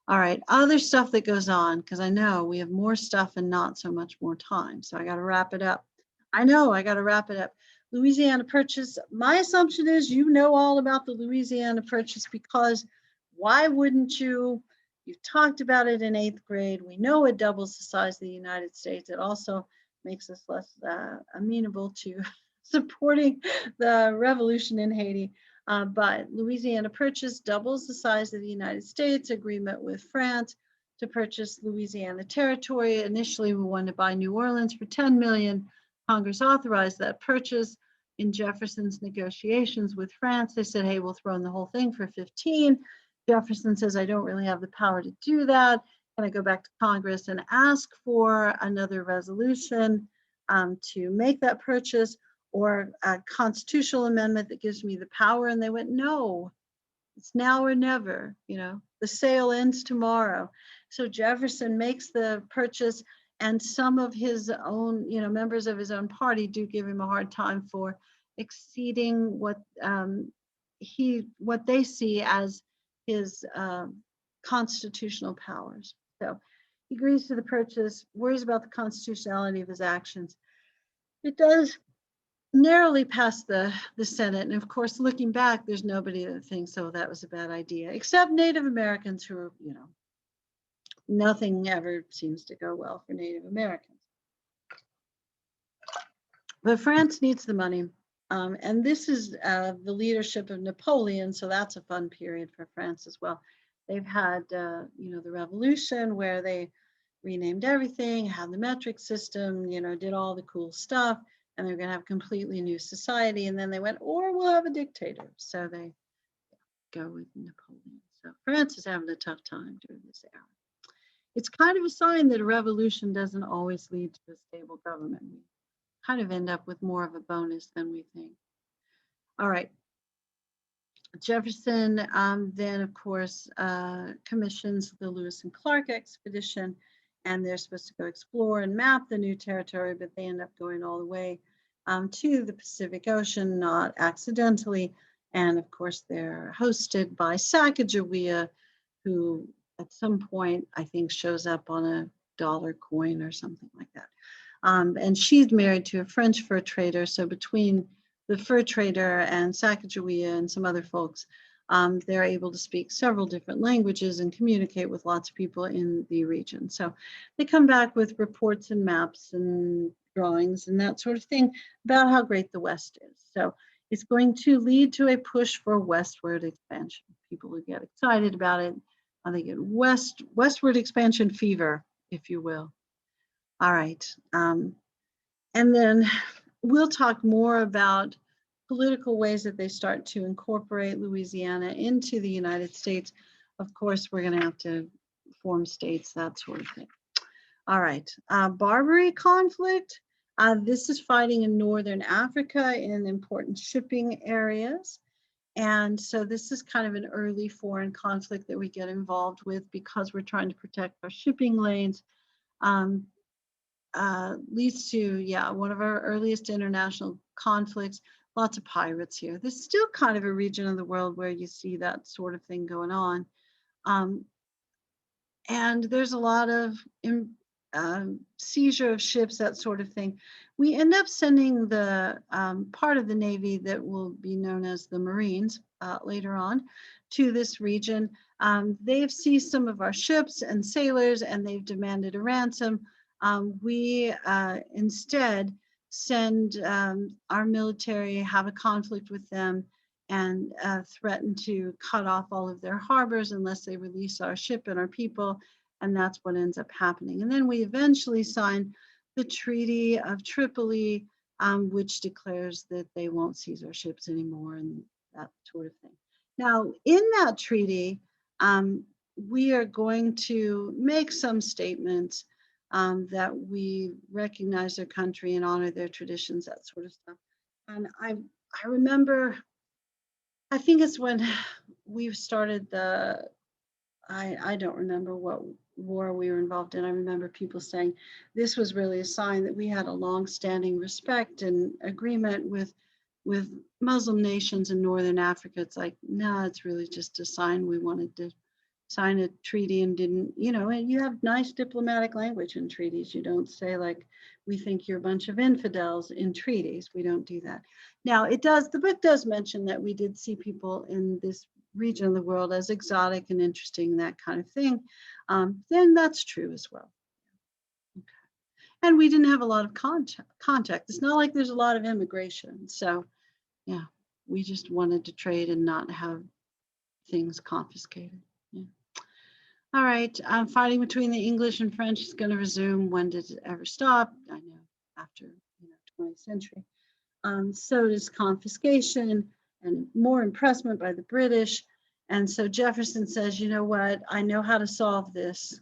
All right, other stuff that goes on, because I know we have more stuff and not so much more time. So I got to wrap it up. I know I got to wrap it up. Louisiana Purchase. My assumption is you know all about the Louisiana Purchase, because why wouldn't you? You've talked about it in 8th grade. We know it doubles the size of the United States. It also makes us less amenable to supporting the revolution in Haiti. But Louisiana Purchase doubles the size of the United States, agreement with France to purchase Louisiana Territory. Initially, we wanted to buy New Orleans for $10 million. Congress authorized that purchase. In Jefferson's negotiations with France, they said, hey, we'll throw in the whole thing for 15. Jefferson says, I don't really have the power to do that. Can I go back to Congress and ask for another resolution to make that purchase, or a constitutional amendment that gives me the power? And they went, no, it's now or never. The sale ends tomorrow. So Jefferson makes the purchase, and some of his own, members of his own party do give him a hard time for exceeding what they see as his constitutional powers. So he agrees to the purchase, worries about the constitutionality of his actions. It does narrowly pass the Senate. And of course, looking back, there's nobody that thinks, oh, that was a bad idea, except Native Americans who are, nothing ever seems to go well for Native Americans. But France needs the money. And this is the leadership of Napoleon. So that's a fun period for France as well. They've had, the revolution where they renamed everything, had the metric system, did all the cool stuff, and they're going to have a completely new society. And then they went, or we'll have a dictator. So they go with Napoleon. So France is having a tough time during this era. It's kind of a sign that a revolution doesn't always lead to a stable government. We kind of end up with more of a bonus than we think. All right. Jefferson then, of course, commissions the Lewis and Clark expedition, and they're supposed to go explore and map the new territory, but they end up going all the way to the Pacific Ocean, not accidentally. And of course, they're hosted by Sacagawea, who at some point, I think, shows up on a dollar coin or something like that. And she's married to a French fur trader. So between the fur trader and Sacagawea and some other folks, they're able to speak several different languages and communicate with lots of people in the region. So they come back with reports and maps and drawings and that sort of thing about how great the West is. So it's going to lead to a push for westward expansion. People who get excited about it, they get westward expansion fever, if you will. All right. And then we'll talk more about political ways that they start to incorporate Louisiana into the United States. Of course, we're going to have to form states, that sort of thing. All right. Barbary conflict. This is fighting in Northern Africa in important shipping areas. And so this is kind of an early foreign conflict that we get involved with because we're trying to protect our shipping lanes. Leads to, one of our earliest international conflicts, lots of pirates here. This is still kind of a region of the world where you see that sort of thing going on. And there's a lot of seizure of ships, that sort of thing. We end up sending the part of the Navy that will be known as the Marines later on to this region. They've seized some of our ships and sailors, and they've demanded a ransom. We instead send our military, have a conflict with them, and threaten to cut off all of their harbors unless they release our ship and our people. And that's what ends up happening. And then we eventually sign the Treaty of Tripoli, which declares that they won't seize our ships anymore and that sort of thing. Now, in that treaty, we are going to make some statements that we recognize their country and honor their traditions, that sort of stuff. And I remember, I think it's when we started I don't remember what war we were involved in. I remember people saying this was really a sign that we had a long-standing respect and agreement with Muslim nations in Northern Africa. It's like, no, it's really just a sign we wanted to sign a treaty and didn't, and you have nice diplomatic language in treaties. You don't say like, we think you're a bunch of infidels in treaties. We don't do that. Now the book does mention that we did see people in this region of the world as exotic and interesting, that kind of thing. Then that's true as well. Okay. And we didn't have a lot of contact. It's not like there's a lot of immigration. So yeah, we just wanted to trade and not have things confiscated. Yeah. All right, fighting between the English and French is going to resume. When did it ever stop? I know, after 20th century. So does confiscation and more impressment by the British. And so Jefferson says, you know what, I know how to solve this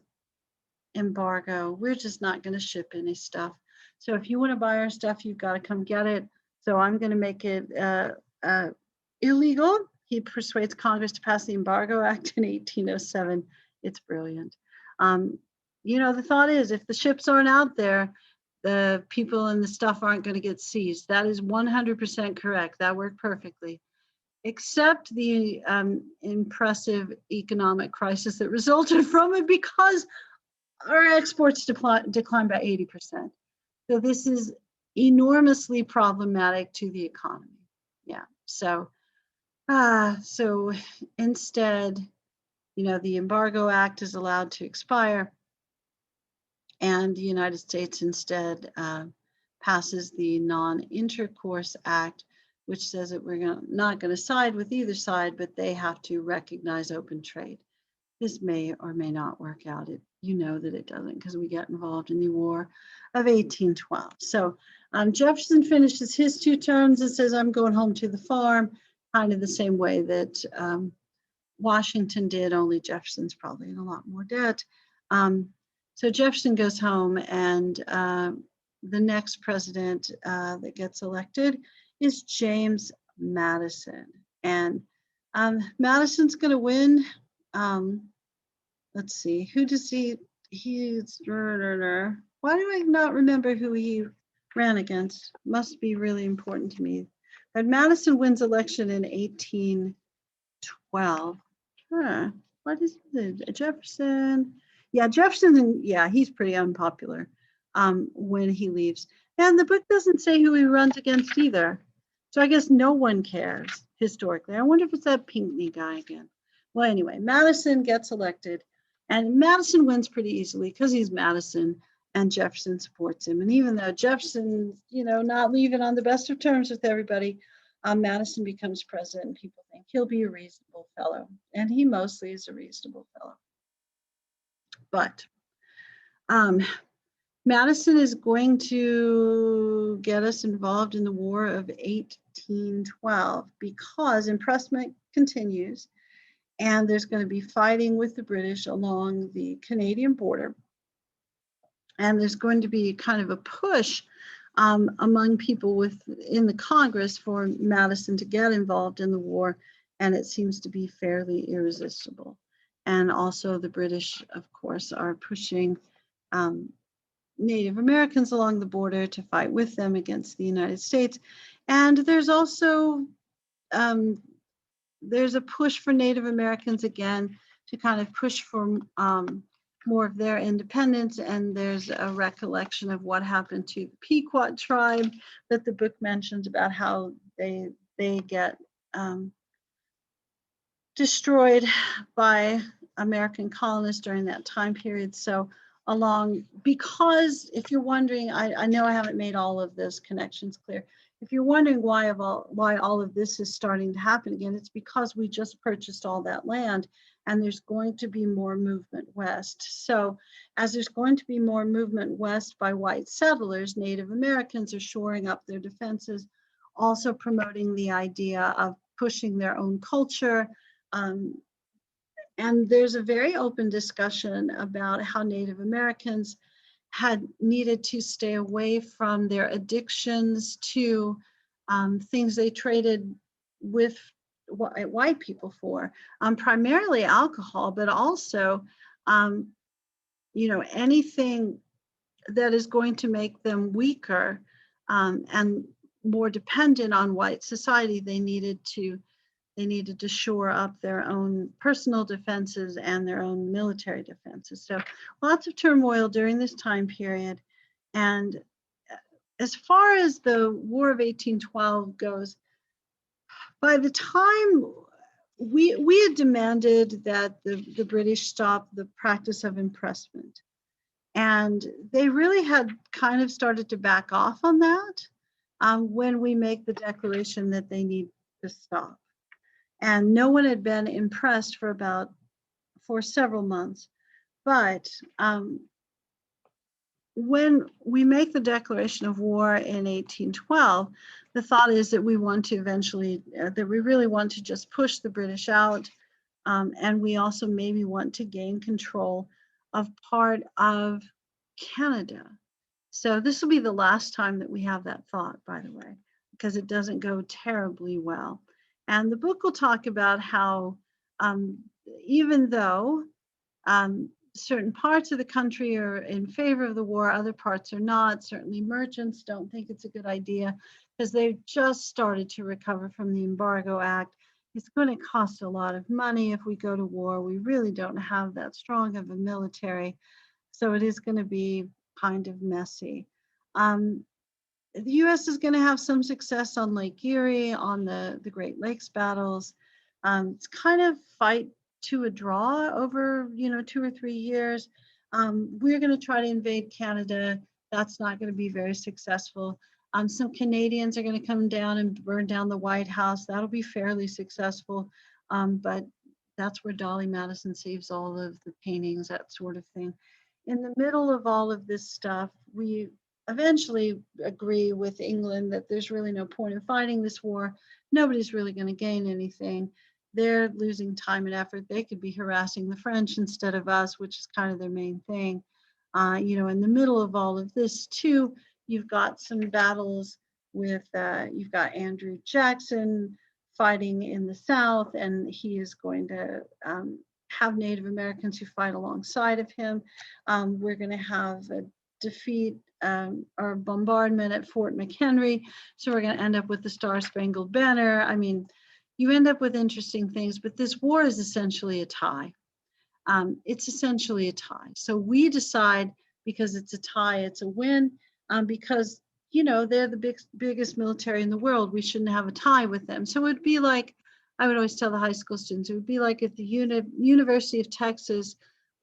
embargo. We're just not going to ship any stuff. So if you want to buy our stuff, you've got to come get it. So I'm going to make it illegal. He persuades Congress to pass the Embargo Act in 1807. It's brilliant. The thought is, if the ships aren't out there, the people and the stuff aren't going to get seized. That is 100% correct. That worked perfectly, except the impressive economic crisis that resulted from it, because our exports declined by 80%. So this is enormously problematic to the economy. Yeah. So instead, the Embargo Act is allowed to expire, and the United States instead passes the Non-Intercourse Act, which says that we're not going to side with either side, but they have to recognize open trade. This may or may not work out. It you know that it doesn't, because we get involved in the War of 1812. So Jefferson finishes his 2 terms and says, I'm going home to the farm, kind of the same way that Washington did, only Jefferson's probably in a lot more debt. So Jefferson goes home, and the next president that gets elected is James Madison. And Madison's going to win. Let's see, who does he's, why do I not remember who he ran against? Must be really important to me. But Madison wins election in 1812. What is it? Jefferson? Yeah, Jefferson, yeah, he's pretty unpopular when he leaves. And the book doesn't say who he runs against either. So I guess no one cares historically. I wonder if it's that Pinckney guy again. Well, anyway, Madison gets elected, and Madison wins pretty easily because he's Madison, and Jefferson supports him. And even though Jefferson's, not leaving on the best of terms with everybody, Madison becomes president, and people think he'll be a reasonable fellow. And he mostly is a reasonable fellow. But Madison is going to get us involved in the War of 1812 because impressment continues, and there's going to be fighting with the British along the Canadian border. And there's going to be kind of a push among people in the Congress for Madison to get involved in the war, and it seems to be fairly irresistible. And also the British, of course, are pushing Native Americans along the border to fight with them against the United States. And there's also, there's a push for Native Americans again to kind of push for more of their independence. And there's a recollection of what happened to the Pequot tribe that the book mentions about how they get destroyed by American colonists during that time period. So because if you're wondering, I know I haven't made all of those connections clear. If you're wondering why all of this is starting to happen again, it's because we just purchased all that land, and there's going to be more movement west. So as there's going to be more movement west by white settlers, Native Americans are shoring up their defenses, also promoting the idea of pushing their own culture. And there's a very open discussion about how Native Americans had needed to stay away from their addictions to things they traded with white people for, primarily alcohol, but also, anything that is going to make them weaker and more dependent on white society. They needed to shore up their own personal defenses and their own military defenses. So lots of turmoil during this time period. And as far as the War of 1812 goes, by the time we had demanded that the British stop the practice of impressment. And they really had kind of started to back off on that when we make the declaration that they need to stop. And no one had been impressed for several months. But when we make the declaration of war in 1812, the thought is that we want to eventually, that we really want to just push the British out. And we also maybe want to gain control of part of Canada. So this will be the last time that we have that thought, by the way, because it doesn't go terribly well. And the book will talk about how even though certain parts of the country are in favor of the war, other parts are not. Certainly merchants don't think it's a good idea because they've just started to recover from the Embargo Act. It's going to cost a lot of money if we go to war. We really don't have that strong of a military. So it is going to be kind of messy. The U.S. is going to have some success on Lake Erie, on the Great Lakes battles. It's kind of fight to a draw over 2 or 3 years. We're going to try to invade Canada. That's not going to be very successful. Some Canadians are going to come down and burn down the White House. That'll be fairly successful, but that's where Dolly Madison saves all of the paintings, that sort of thing. in the middle of all of this stuff, we eventually agree with England that there's really no point in fighting this war. Nobody's really going to gain anything. They're losing time and effort. They could be harassing the French instead of us, which is kind of their main thing. In the middle of all of this, too, you've got some battles with, you've got Andrew Jackson fighting in the South, and he is going to have Native Americans who fight alongside of him. We're going to have a defeat or bombardment at Fort McHenry. So we're going to end up with the Star Spangled Banner. I mean, you end up with interesting things, but this war is essentially a tie. It's essentially a tie. So we decide because it's a tie, it's a win, because they're the biggest military in the world. We shouldn't have a tie with them. So it would be like, I would always tell the high school students, it would be like if the University of Texas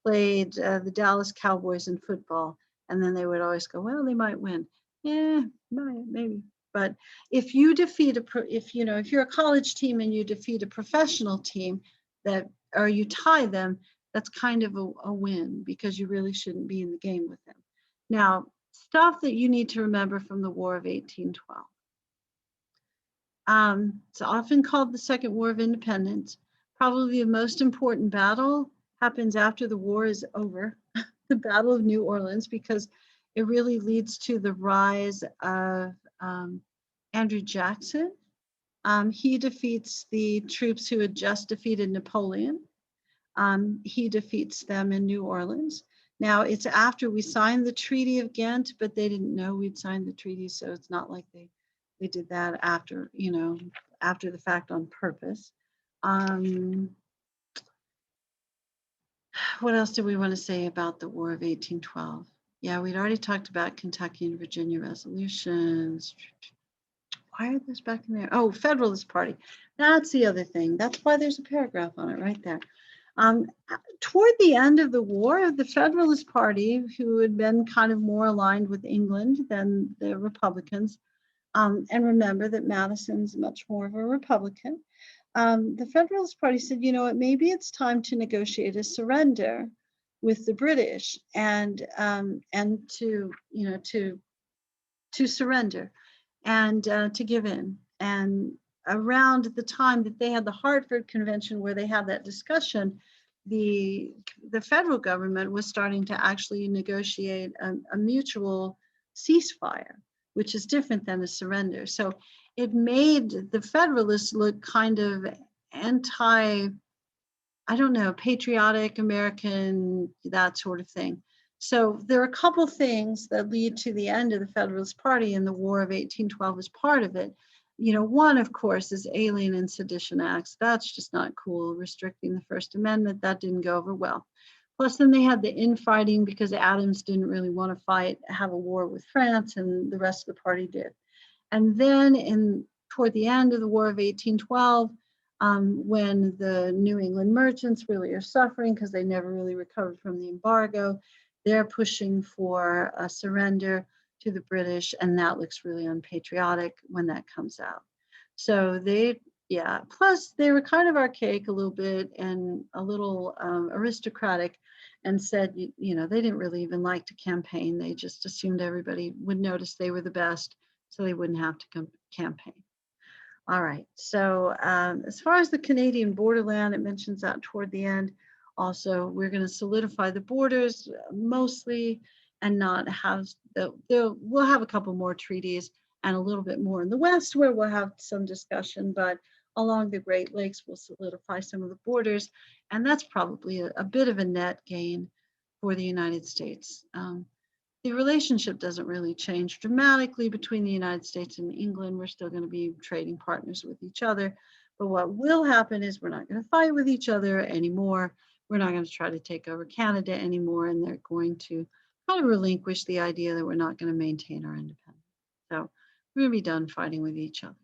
played the Dallas Cowboys in football, and then they would always go, well, they might win. Yeah, maybe. But if you defeat if you're a college team and you defeat a professional team or you tie them, that's kind of a win because you really shouldn't be in the game with them. Now, stuff that you need to remember from the War of 1812. It's often called the Second War of Independence. Probably the most important battle happens after the war is over, the Battle of New Orleans, because it really leads to the rise of Andrew Jackson. He defeats the troops who had just defeated Napoleon. He defeats them in New Orleans. Now, it's after we signed the Treaty of Ghent, but they didn't know we'd signed the treaty, so it's not like they did that after the fact on purpose. What else do we want to say about the War of 1812? Yeah, we'd already talked about Kentucky and Virginia resolutions. Why are those back in there? Oh, Federalist Party. That's the other thing. That's why there's a paragraph on it right there. Toward the end of the war, the Federalist Party, who had been kind of more aligned with England than the Republicans, and remember that Madison's much more of a Republican, the Federalist Party said, you know what, maybe it's time to negotiate a surrender with the British and to surrender and to give in. And around the time that they had the Hartford Convention where they had that discussion, the federal government was starting to actually negotiate a mutual ceasefire, which is different than a surrender. So it made the Federalists look kind of patriotic, American, that sort of thing. So there are a couple things that lead to the end of the Federalist Party, and the War of 1812 is part of it. One, of course, is Alien and Sedition Acts. That's just not cool, restricting the First Amendment. That didn't go over well. Plus, then they had the infighting because Adams didn't really want to have a war with France, and the rest of the party did. And then toward the end of the War of 1812, when the New England merchants really are suffering because they never really recovered from the embargo, they're pushing for a surrender to the British, and that looks really unpatriotic when that comes out. So plus they were kind of archaic a little bit and a little aristocratic, and said, they didn't really even like to campaign. They just assumed everybody would notice they were the best, so they wouldn't have to campaign. All right, so as far as the Canadian borderland, it mentions that toward the end. Also, we're going to solidify the borders mostly and not have, we'll have a couple more treaties and a little bit more in the West where we'll have some discussion, but along the Great Lakes, we'll solidify some of the borders. And that's probably a bit of a net gain for the United States. The relationship doesn't really change dramatically between the United States and England. We're still going to be trading partners with each other. But what will happen is we're not going to fight with each other anymore. We're not going to try to take over Canada anymore. And they're going to kind of relinquish the idea that we're not going to maintain our independence. So we're going to be done fighting with each other.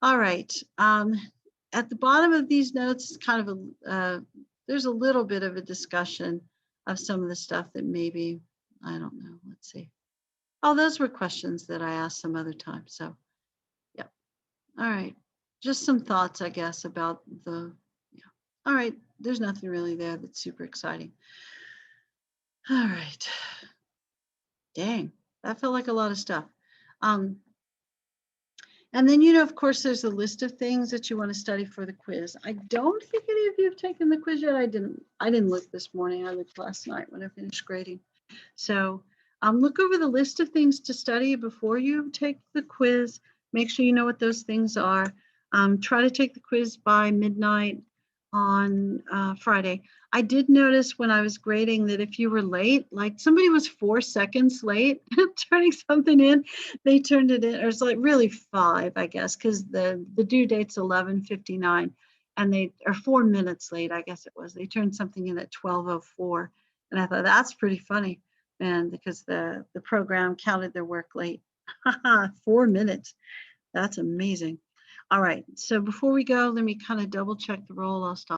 All right. At the bottom of these notes is kind of there's a little bit of a discussion of some of the stuff that maybe, I don't know, let's see. Oh, those were questions that I asked some other time. So, yeah. All right. Just some thoughts, I guess, about yeah. All right. There's nothing really there that's super exciting. All right. Dang, that felt like a lot of stuff. Um, and then, of course, there's a list of things that you want to study for the quiz. I don't think any of you have taken the quiz yet. I didn't look this morning. I looked last night when I finished grading. So look over the list of things to study before you take the quiz. Make sure you know what those things are. Try to take the quiz by midnight on Friday. I did notice when I was grading that if you were late, like somebody was 4 seconds late turning something in, they turned it in, or it's like really 5, I guess, because the due date's 11:59, and they are 4 minutes late, I guess it was. They turned something in at 12:04, and I thought that's pretty funny, man, because the program counted their work late. 4 minutes. That's amazing. All right. So before we go, let me kind of double check the roll. I'll stop.